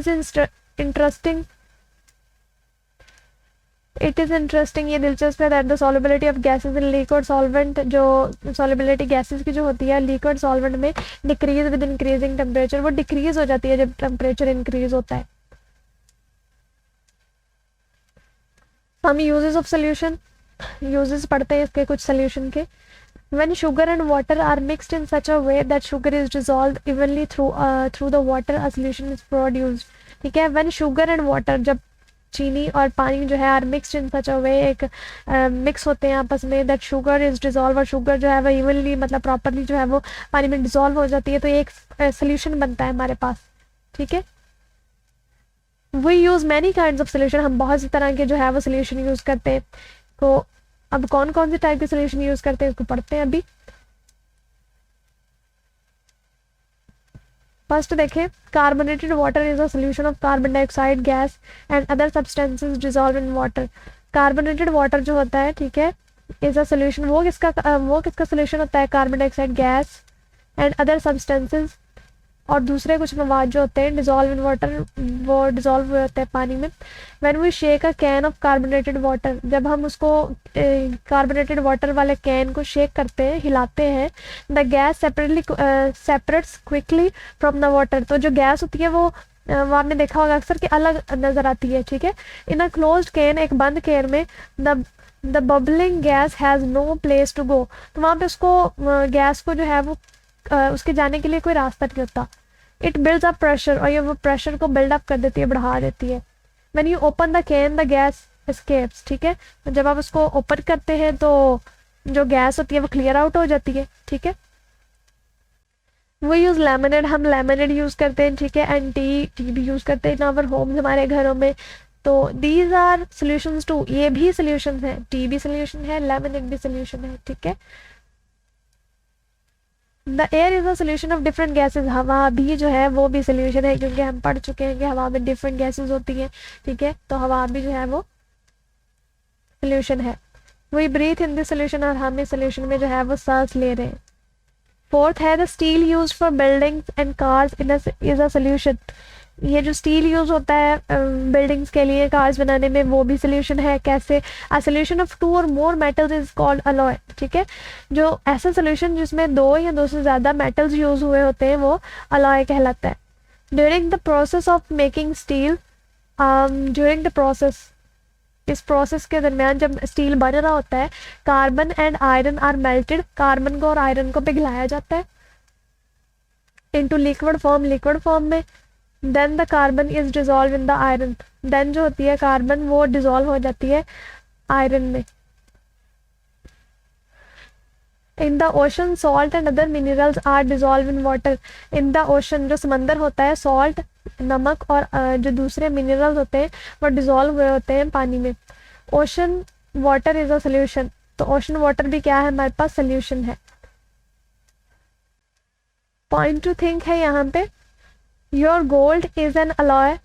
इज़ इंटरेस्टिंग, ये दिलचस्प है, that the solubility of gases in liquid solvent, जो सॉल्युबिलिटी गैसेस की जो होती है लिक्विड सॉल्वेंट में डिक्रीज विद इंक्रीजिंग टेम्परेचर, वो डिक्रीज हो जाती है जब टेम्परेचर इंक्रीज होता है। हम यूजेस ऑफ सोल्यूशन, यूजेस पढ़ते हैं इसके कुछ सोल्यूशन के। When sugar and water are mixed in such a way that sugar is dissolved evenly through the water, a solution is produced, ठीक है। When sugar and water, जब चीनी और पानी जो है आर मिक्सड इन सच अ वे, एक मिक्स होते हैं आपस में, दैट शुगर इज डिजॉल्व, और शुगर जो है वो इवनली मतलब प्रॉपरली जो है वो पानी में डिजॉल्व हो जाती है, तो एक सोल्यूशन बनता है हमारे पास, ठीक है। We use many kinds of solution, हम बहुत सी तरह के जो है वो सोल्यूशन यूज़ करते हैं। तो अब कौन कौन से टाइप के सोल्यूशन यूज़ करते हैं इसको पढ़ते हैं अभी। फर्स्ट देखें, carbonated water is a solution of carbon dioxide gas and other substances dissolve in water. Carbonated water जो होता है, ठीक है, इज अ सोल्यूशन, वो किसका सोल्यूशन होता है, carbon dioxide gas and other substances, और दूसरे कुछ मवाद जो होते हैं डिजॉल्व इन वाटर, वो डिजॉल्व हुए होते हैं पानी में। When we shake a can of carbonated water, जब हम उसको कार्बोनेटेड वाटर वाले कैन को शेक करते हैं, हिलाते हैं, the gas separates quickly from the water, तो जो गैस होती है वो आपने देखा होगा अक्सर कि अलग नज़र आती है, ठीक है। इन अ क्लोज्ड कैन, एक बंद कैन में, the bubbling gas has no place to go, तो वहाँ पे उसको गैस को जो है वो उसके जाने के लिए कोई रास्ता नहीं होता। इट बिल्ड्स अप प्रेशर, और ये वो प्रेशर को बिल्डअप कर देती है, बढ़ा देती है। When you open the can the gas escapes, ठीक है, जब आप उसको ओपन करते हैं तो जो गैस होती है वो क्लियर आउट हो जाती है, ठीक है। वो यूज़ लेमनेड, हम लेमनेड यूज़ करते हैं, ठीक है, एंड टी भी यूज़ करते हैं इन आवर होम्स, हमारे घरों में। तो दीज आर सोल्यूशंस टू, ये भी सोल्यूशन है, टी भी सोल्यूशन है, लेमनेड भी सोल्यूशन है, ठीक है। The air is a solution of different gases, हवा भी जो है वो भी सोल्यूशन है, क्योंकि हम पढ़ चुके हैं कि हवा में डिफरेंट गैसेज होती हैं, ठीक है, तो हवा भी जो है वो सोल्यूशन है। We breathe in this solution, और हम इस सोल्यूशन में जो है वो सांस ले रहे हैं। फोर्थ है the steel use for buildings and cars is a solution, ये जो स्टील यूज़ होता है बिल्डिंग्स के लिए, कार्स बनाने में, वो भी सोल्यूशन है। कैसे, अ सोल्यूशन ऑफ 2 और मोर मेटल्स इज कॉल्ड अलॉय, ठीक है, जो ऐसा सोल्यूशन जिसमें 2 या 2 से ज़्यादा मेटल्स यूज़ हुए होते हैं वो अलॉय कहलाता है। During the process of making steel, during the process, इस प्रोसेस के दरमियान जब स्टील बन रहा होता है, carbon and iron are melted, carbon को और आयरन को पिघलाया जाता है इनटू लिक्विड फॉर्म में। Then the carbon is dissolve in the iron, then जो होती है कार्बन वो डिजॉल्व हो जाती है आयरन में। In the ocean salt and other minerals are dissolve in water, in the ocean, जो समंदर होता है, सॉल्ट नमक और जो दूसरे मिनरल्स होते हैं वो डिजॉल्व हुए होते हैं पानी में। Ocean water is a solution, तो ओशन वाटर भी क्या है, हमारे पास सोल्यूशन है। पॉइंट टू थिंक है यहाँ पे, Your gold is an alloy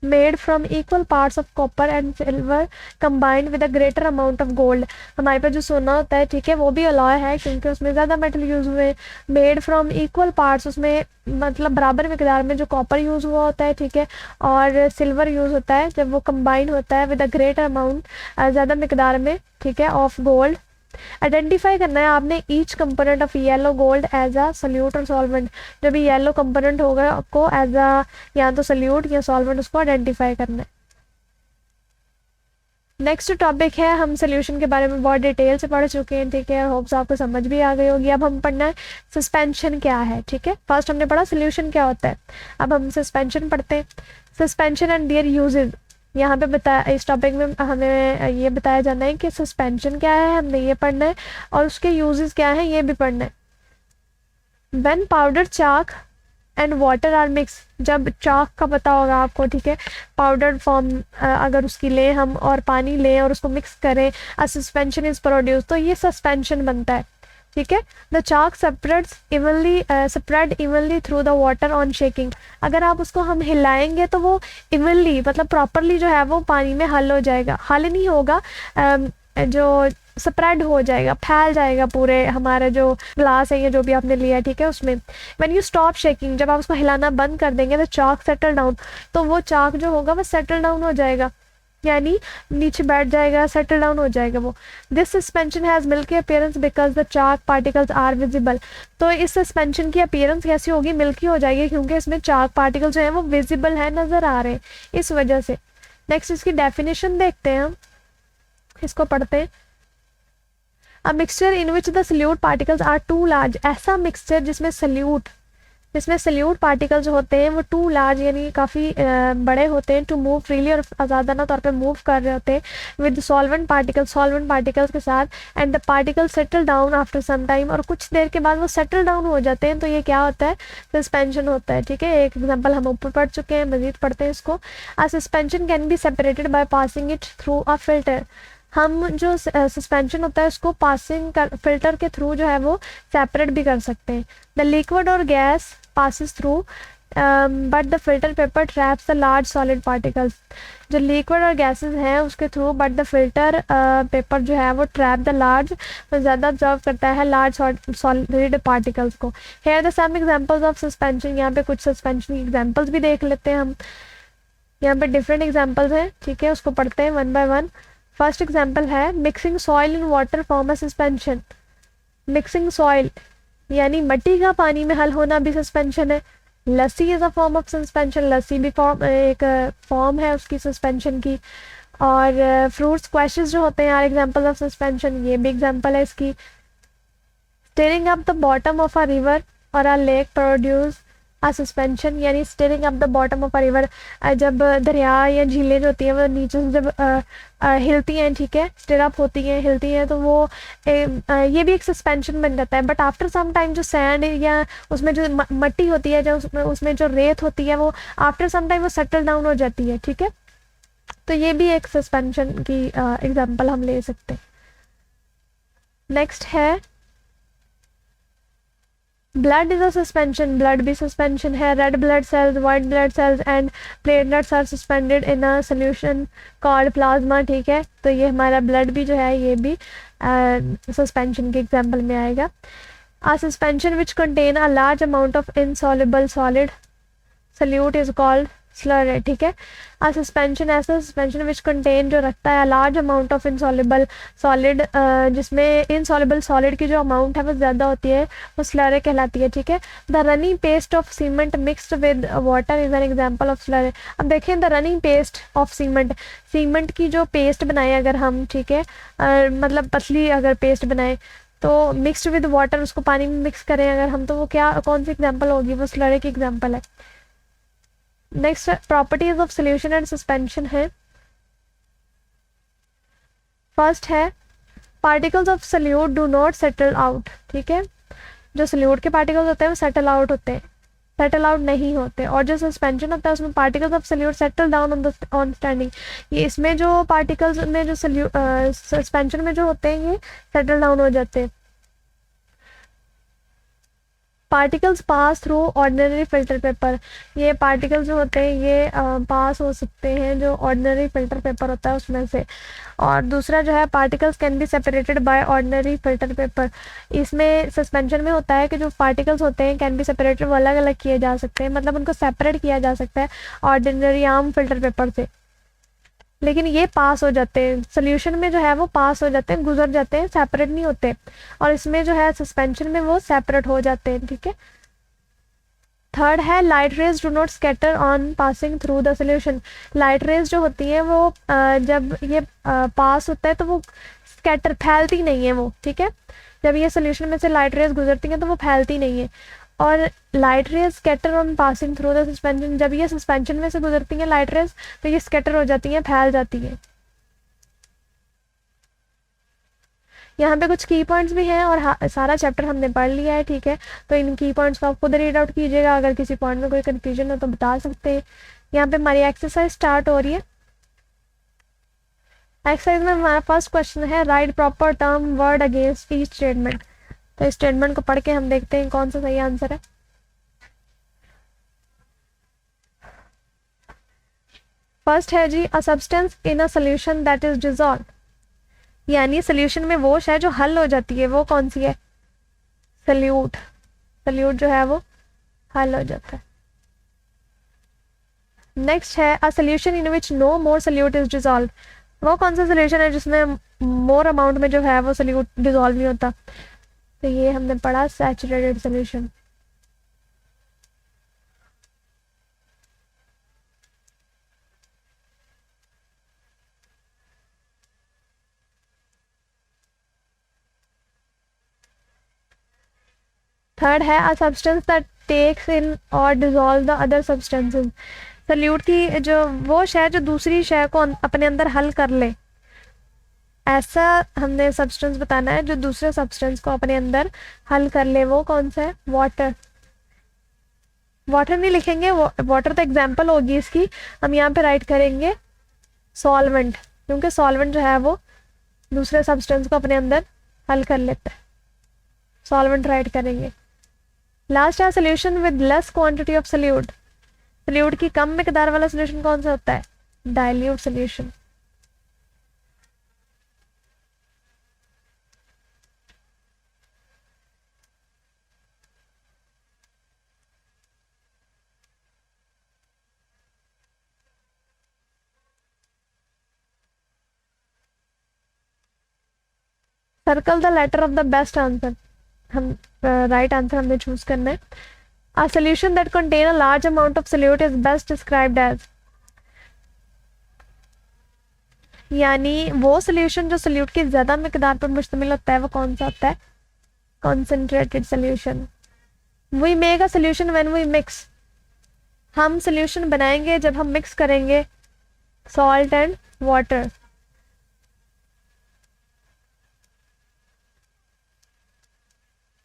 made from equal parts of copper and silver combined with a greater amount of gold। हमारे पास जो सोना होता है, ठीक है, वो भी अलॉय है क्योंकि उसमें ज़्यादा मेटल यूज़ हुए। मेड फ्रॉम इक्वल पार्ट्स, उसमें मतलब बराबर मिकदार में जो कॉपर यूज़ हुआ होता है, ठीक है, और सिल्वर यूज़ होता है, जब वो कंबाइन होता है विद अ ग्रेटर अमाउंट, ज़्यादा मिकदार में, ठीक है, ऑफ गोल्ड, आइडेंटिफाई करना है आपने each component of yellow gold as a solute और सॉल्वेंट। जो भी येलो कंपोनेंट होगा आपको एज अ या तो सोल्यूट या सॉल्वेंट उसको आइडेंटिफाई करना है। नेक्स्ट टॉपिक है, हम सोल्यूशन के बारे में बहुत डिटेल से पढ़ चुके हैं, ठीक है, होप्स आपको समझ भी आ गई होगी। अब हम पढ़ना है सस्पेंशन क्या है, ठीक है। फर्स्ट हमने पढ़ा सोल्यूशन क्या होता है, अब हम सस्पेंशन पढ़ते हैं। सस्पेंशन एंड देयर यूजेस, यहाँ पे बताया, इस टॉपिक में हमें ये बताया जाना है कि सस्पेंशन क्या है, हमने ये पढ़ना है, और उसके यूजेस क्या है ये भी पढ़ना है। When powder chalk and water are mix, जब चाक का पता होगा आपको, ठीक है, पाउडर फॉर्म अगर उसकी लें हम और पानी लें और उसको मिक्स करें, अ सस्पेंशन इज प्रोड्यूस, तो ये सस्पेंशन बनता है, ठीक है। The chalk spread evenly through the water on shaking, अगर आप उसको हम हिलाएंगे तो वो इवनली मतलब प्रॉपरली जो है वो पानी में हल हो जाएगा, हल नहीं होगा, जो स्प्रेड हो जाएगा, फैल जाएगा पूरे हमारे जो ग्लास है या जो भी आपने लिया है, ठीक है, उसमें। व्हेन यू स्टॉप शेकिंग, जब आप उसको हिलाना बंद कर देंगे तो चाक सेटल डाउन, तो वो चाक जो होगा वो सेटल डाउन हो जाएगा, यानी नीचे बैठ जाएगा, सेटल डाउन हो जाएगा वो। This suspension has milky appearance because the chalk particles are visible, तो इस सस्पेंशन की अपीयरेंस कैसी होगी, मिल्की हो जाएगी, क्योंकि इसमें चाक पार्टिकल जो है वो विजिबल है, नज़र आ रहे हैं, इस वजह से। नेक्स्ट इसकी डेफिनेशन देखते हैं हम, इसको पढ़ते हैं। A mixture in which the solute particles are too large, ऐसा मिक्सचर जिसमें सल्यूट पार्टिकल्स होते हैं वो टू लार्ज यानी काफ़ी बड़े होते हैं, टू मूव फ्रीली और आज़ादाना तौर पे मूव कर रहे होते हैं, विद सॉल्वेंट पार्टिकल्स के साथ, and the particle settle down after some time, और कुछ देर के बाद वो सेटल डाउन हो जाते हैं, तो ये क्या होता है, सस्पेंशन होता है, ठीक है। एक एग्जाम्पल हम ऊपर पढ़ चुके हैं, मजीद पढ़ते हैं इसको। अ suspension can be separated by passing it through a filter, हम जो सस्पेंशन होता है उसको पासिंग कर फिल्टर के थ्रू जो है वो सेपरेट भी कर सकते हैं। द लिक्विड और gas passes through but the filter paper traps the large solid particles, जो लिक्विड और गैसेस हैं उसके through, but the filter paper जो है वो ट्रैप द लार्ज, ज़्यादा ऑब्जर्व करता है लार्ज सॉलिड पार्टिकल्स को। Here the some examples of suspension, यहाँ पे कुछ सस्पेंशन की एग्जांपल्स भी देख लेते हैं हम, यहाँ पे डिफरेंट एग्जांपल्स हैं, ठीक है, उसको पढ़ते हैं one by one. First example है mixing soil in water form a suspension, mixing soil यानी मिट्टी का पानी में हल होना भी सस्पेंशन है। Lassi is a form of suspension, lassi भी एक फॉर्म है उसकी सस्पेंशन की। और फ्रूट्स स्क्वैशेस जो होते हैं आर एग्जाम्पल ऑफ सस्पेंशन, ये भी एग्जाम्पल है इसकी। Stirring up the bottom of a river और a lake produce a suspension, यानी stirring up the bottom of a river, जब दरिया या झीलें जो होती हैं वो नीचे से जब हिलती हैं, ठीक है, स्टीयर अप होती हैं, हिलती हैं, तो वो ये भी एक सस्पेंशन बन जाता है। बट आफ्टर सम टाइम जो सैंड या उसमें जो मट्टी होती है, जो उसमें जो रेत होती है, वो आफ्टर सम टाइम वो सेटल डाउन हो जाती है, ठीक है, तो ये भी एक सस्पेंशन की एग्जाम्पल हम ले सकते हैं। नेक्स्ट है blood is a suspension, blood भी सस्पेंशन है। Red blood cells, white blood cells and platelets are suspended in a solution called plasma, ठीक है, तो ये हमारा ब्लड भी जो है ये भी सस्पेंशन के एग्जाम्पल में आएगा। अ suspension which contain a large amount of insoluble solid solute is called slurry, ठीक है। अ सस्पेंशन ऐसा सस्पेंशन विच कंटेन जो रखता है large amount of insoluble solid, जिसमें इनसॉल्युबल सॉलिड की जो अमाउंट है वो ज़्यादा होती है, वो स्लरी कहलाती है, ठीक है। The running paste of cement mixed with water is an example of slurry. अब देखें, the running paste of cement, cement की जो पेस्ट बनाए अगर हम, ठीक है, मतलब पतली अगर पेस्ट बनाए तो मिक्सड विद वाटर, उसको पानी में मिक्स करें अगर हम, तो वो क्या कौन सी एग्जाम्पल होगी, वो स्लरी की एग्जाम्पल है। Next properties of solution and suspension है। फर्स्ट है particles of solute do not settle out, ठीक है, जो सोल्यूट के पार्टिकल्स होते हैं वो सेटल आउट होते हैं, सेटल आउट नहीं होते। और जो सस्पेंशन होता है उसमें particles of solute settle down on standing, ये इसमें जो पार्टिकल्स में जो सस्पेंशन में जो होते हैं ये सेटल डाउन हो जाते हैं। Particles pass through ordinary filter paper, ये पार्टिकल्स जो होते हैं ये पास हो सकते हैं जो ऑर्डिनरी फिल्टर पेपर होता है उसमें से। और दूसरा जो है particles can be separated by ordinary filter paper, इसमें सस्पेंशन में होता है कि जो पार्टिकल्स होते हैं कैन बी सेपरेटेड, वो अलग अलग किए जा सकते हैं, मतलब उनको सेपरेट किया जा सकता है ऑर्डिनरी आम फिल्टर पेपर से। लेकिन ये पास हो जाते हैं, सोल्यूशन में जो है वो पास हो जाते हैं, गुजर जाते हैं, सेपरेट नहीं होते। और इसमें जो है सस्पेंशन में वो सेपरेट हो जाते हैं, ठीक है। थर्ड है light rays do not scatter on passing through the solution. Light rays जो होती हैं वो जब ये पास होता है तो वो स्कैटर फैलती नहीं है वो, ठीक है। जब ये सोल्यूशन में से लाइट रेज गुजरती हैं तो वो फैलती नहीं है। और light rays scatter on passing through the suspension, जब ये सस्पेंशन में से गुजरती हैं लाइट रेज तो ये स्कैटर हो जाती हैं, फैल जाती हैं। यहाँ पे कुछ की पॉइंट्स भी हैं और सारा चैप्टर हमने पढ़ लिया है, ठीक है। तो इन की पॉइंट्स को आप खुद रीड आउट कीजिएगा, अगर किसी पॉइंट में कोई कंफ्यूजन हो तो बता सकते हैं। यहाँ पे हमारी एक्सरसाइज स्टार्ट हो रही है। एक्सरसाइज में हमारा फर्स्ट क्वेश्चन है right proper term word against each statement. तो इस स्टेटमेंट को पढ़ के हम देखते हैं कौन सा सही आंसर है। फर्स्ट है जी a substance in a solution that is dissolve, यानी सोल्यूशन में वो है जो हल हो जाती है, वो कौन सी है? सल्यूट। सल्यूट जो है वो हल हो जाता है। नेक्स्ट है a solution in which no more solute is dissolve, वो कौन सा सोल्यूशन है जिसमें मोर अमाउंट में जो है वो सल्यूट डिजॉल्व नहीं होता? तो ये हमने पढ़ा सैचुरेटेड सोल्यूशन। थर्ड है a substance that takes in और dissolve the other substances, solute की जो वो शय जो दूसरी शय को अपने अंदर हल कर ले, ऐसा हमने सब्सटेंस बताना है जो दूसरे सब्सटेंस को अपने अंदर हल कर ले, वो कौन सा है? वाटर। वाटर नहीं लिखेंगे, वाटर तो एग्जाम्पल होगी इसकी, हम यहाँ पे राइट करेंगे सॉल्वेंट, क्योंकि सॉल्वेंट जो है वो दूसरे सब्सटेंस को अपने अंदर हल कर लेता है, सॉल्वेंट राइट करेंगे। लास्ट है solution with less quantity of solute, solute की कम मिकदार वाला सोल्यूशन कौन सा होता है? Dilute solution. Circle the letter of the best answer, हम राइट आंसर हमने चूज करना है। A solution that contain a large amount of solute is best described as, यानी वो सोल्यूशन जो सोल्यूट की ज्यादा मिकदार पर मुश्तमिल होता है वो कौन सा होता है? Concentrated solution. We make a solution when we mix, हम सोल्यूशन बनाएंगे जब हम मिक्स करेंगे salt and water.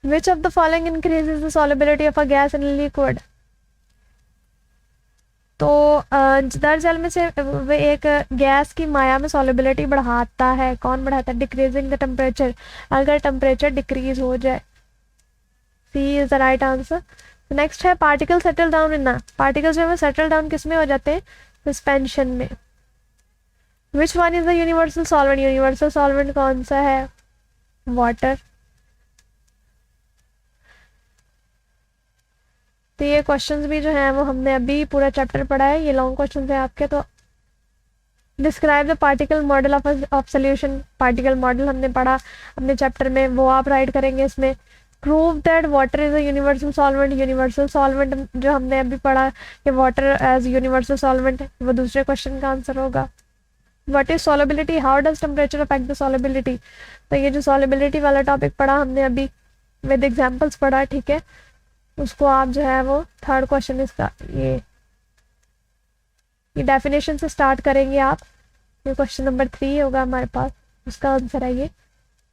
Which of the following increases the solubility of a gas in a liquid? तो दरअसल में से वे एक गैस की माया में सॉलिबिलिटी बढ़ाता है, कौन बढ़ाता है? डिक्रीजिंग द टेम्परेचर, अगर टेम्परेचर डिक्रीज हो जाए। C is the right answer. Next है particle settle down in, particles जो है सेटल डाउन किस में हो जाते हैं? सस्पेंशन में। Which one is the universal solvent, universal solvent कौन सा है? वाटर। तो ये क्वेश्चंस भी जो है वो हमने अभी पूरा चैप्टर पढ़ा है, ये लॉन्ग क्वेश्चंस है आपके। तो describe the particle model of solution, particle model हमने पढ़ा अपने चैप्टर में, वो आप राइट करेंगे इसमें। Prove that water is a universal solvent, universal solvent जो हमने अभी पढ़ा कि वाटर एज यूनिवर्सल सॉल्वेंट है, वो दूसरे क्वेश्चन का आंसर होगा। What is solubility, how does temperature affect the solubility, तो ये जो सॉलिबिलिटी वाला टॉपिक पढ़ा हमने अभी विद एग्जाम्पल्स पढ़ा, ठीक है। उसको आप जो है वो थर्ड क्वेश्चन इसका ये डेफिनेशन से स्टार्ट करेंगे आप, ये क्वेश्चन नंबर 3 होगा हमारे पास, उसका आंसर है ये,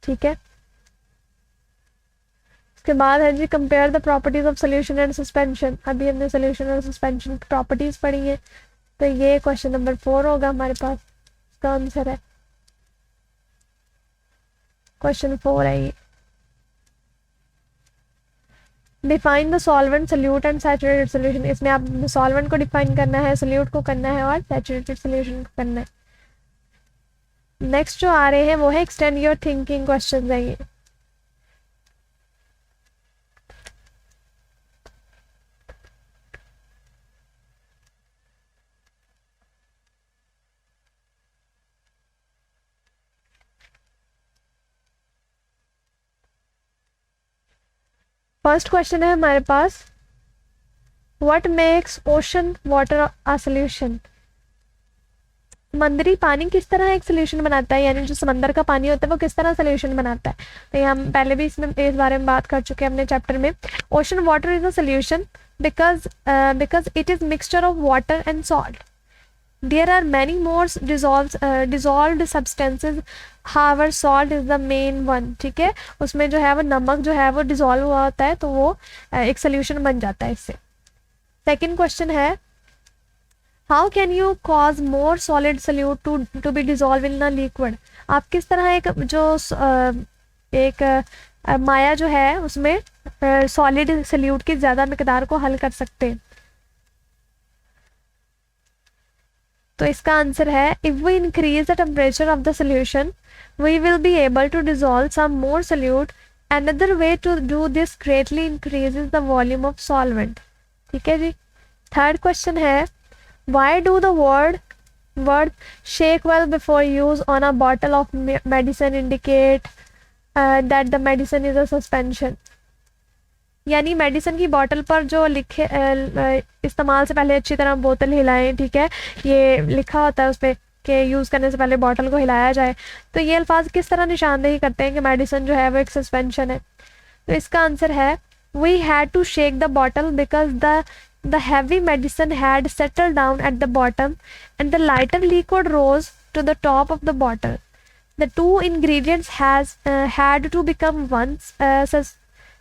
ठीक है। उसके बाद है जी compare the properties of solution and suspension, अभी हमने सोल्यूशन और सस्पेंशन की प्रॉपर्टीज पढ़ी है, तो ये क्वेश्चन नंबर 4 होगा हमारे पास, उसका आंसर है क्वेश्चन 4 है ये। Define the solvent, solute and saturated solution, इसमें आप सॉल्वेंट को डिफाइन करना है, सोल्यूट को करना है और सैचुरेटेड सोल्यूशन को करना है। नेक्स्ट जो आ रहे हैं वो है एक्सटेंड योर थिंकिंग क्वेश्चन है ये। फर्स्ट क्वेश्चन है हमारे पास, what makes ocean water a solution. समंदरी पानी किस तरह एक सोल्यूशन बनाता है, यानी जो समंदर का पानी होता है वो किस तरह सोल्यूशन बनाता है। तो ये हम पहले भी इस बारे में बात कर चुके हैं अपने चैप्टर में। Ocean water is a solution because it is mixture of water and salt. There are many more dissolved substances, however salt is the main one. ठीक है, उसमें जो है वो नमक जो है वो डिजॉल्व हुआ होता है, तो वो एक सोल्यूशन बन जाता है इससे। सेकेंड क्वेश्चन है, how can you cause more solid solute to be dissolve in a liquid. आप किस तरह एक माया जो है उसमें सॉलिड सल्यूट की ज़्यादा मिकदार को हल कर सकते हैं। तो इसका आंसर है, if we increase the temperature of the solution we will be able to dissolve some more solute. Another way to do this greatly increases the volume of solvent. ठीक है जी। थर्ड क्वेश्चन है, why do the word shake well before use on a bottle of medicine indicate that the medicine is a suspension। यानी medicine की बोतल पर जो लिखे इस्तेमाल से पहले अच्छी तरह बोतल हिलाएं। ठीक है, ये लिखा होता है उस पर कि यूज़ करने से पहले बोतल को हिलाया जाए। तो ये अल्फाज किस तरह निशानदेही करते हैं कि मेडिसिन जो है वो एक सस्पेंशन है। तो इसका आंसर है, we had to shake the bottle because the heavy medicine had settled down at the bottom and the lighter liquid rose to the top of the bottle. The two ingredients had to become one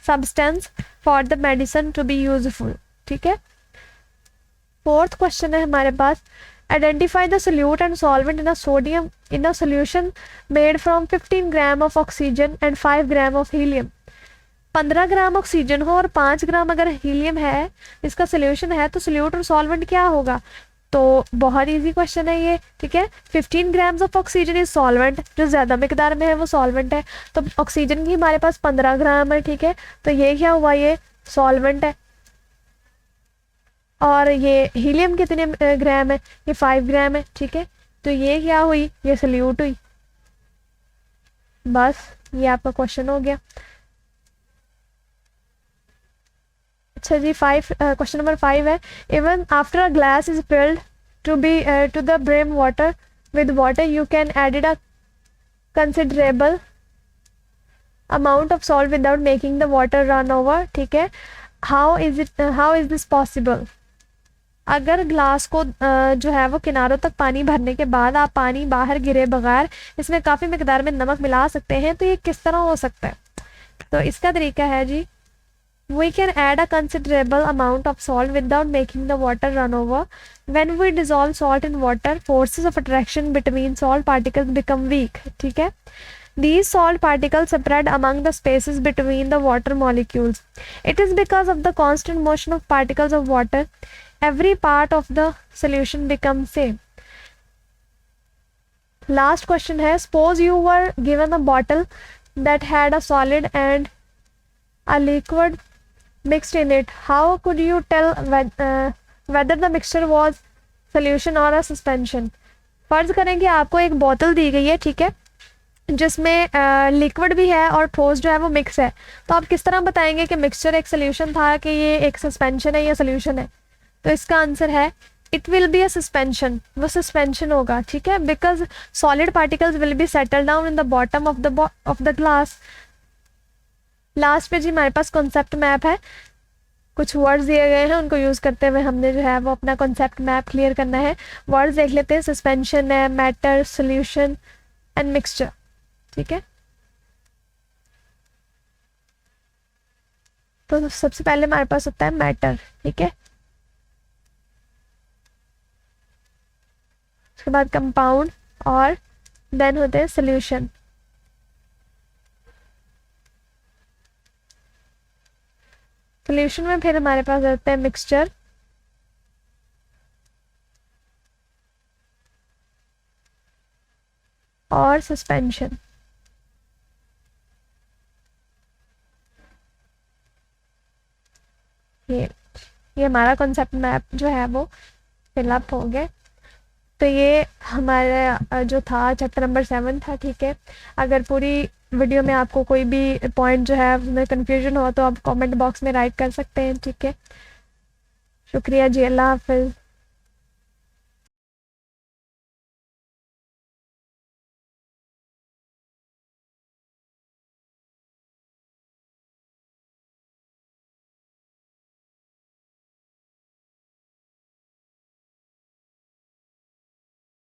substance for the medicine to be useful. ठीक है। Fourth question है हमारे पास, identify the solute and solvent in a solution made from 15 gram of oxygen and 5 gram of helium। 15 gram oxygen हो और 5 ग्राम अगर helium है, इसका solution है, तो सोल्यूट और सॉल्वेंट क्या होगा। तो बहुत इजी क्वेश्चन है ये। ठीक है, 15 grams of oxygen is solvent, जो ज़्यादा मिकदार में है वो सॉल्वेंट है। तो ऑक्सीजन की हमारे पास 15 ग्राम है। ठीक है, तो ये क्या हुआ, ये सॉल्वेंट है। और ये हीलियम कितने ग्राम है, ये 5 ग्राम है। ठीक है, तो ये क्या हुई, ये सोल्यूट हुई। बस ये आपका क्वेश्चन हो गया। अच्छा जी, क्वेश्चन नंबर 5 है, even after a glass is filled to the brim water with water you can added a considerable amount of salt without making the water run over. ठीक है, हाउ इज दिस पॉसिबल। अगर glass को जो है वो किनारों तक पानी भरने के बाद आप पानी बाहर गिरे बगैर इसमें काफ़ी मिकदार में नमक मिला सकते हैं, तो ये किस तरह हो सकता है। तो इसका तरीका है जी, we can add a considerable amount of salt without making the water run over. When we dissolve salt in water, forces of attraction between salt particles become weak. ठीक है, these salt particles spread among the spaces between the water molecules. It is because of the constant motion of particles of water, every part of the solution becomes same. Last question है, suppose you were given a bottle that had a solid and a liquid mixed in it. How could you tell whether the mixture was solution or a suspension? फर्ज करें कि आपको एक बोतल दी गई है, ठीक है, जिसमें लिक्विड भी है और ठोस जो है वो मिक्स है, तो आप किस तरह बताएंगे कि मिक्सचर एक सोल्यूशन था कि ये एक सस्पेंशन है या सोल्यूशन है। तो इसका आंसर है, it will be a suspension, वो सस्पेंशन होगा। ठीक है, because solid particles will be settle down in the bottom of the glass. Last पे जी हमारे पास कॉन्सेप्ट मैप है, कुछ वर्ड्स दिए गए हैं, उनको यूज़ करते हुए हमने जो है वो अपना कॉन्सेप्ट मैप क्लियर करना है। वर्ड्स देख लेते हैं, सस्पेंशन है, मैटर, सोल्यूशन एंड मिक्सचर। ठीक है, तो सबसे पहले हमारे पास होता है मैटर। ठीक है, उसके बाद कंपाउंड और देन होते हैं सोल्यूशन। सोल्यूशन में फिर हमारे पास होता है मिक्सचर, और सस्पेंशन। ये हमारा कॉन्सेप्ट मैप जो है वो फिलअप हो गया। तो ये हमारा जो था चैप्टर नंबर 7 था। ठीक है, अगर पूरी वीडियो में आपको कोई भी पॉइंट जो है उसमें कन्फ्यूजन हो तो आप कमेंट बॉक्स में राइट कर सकते हैं, ठीक है। शुक्रिया जी, अल्लाह हाफिज़।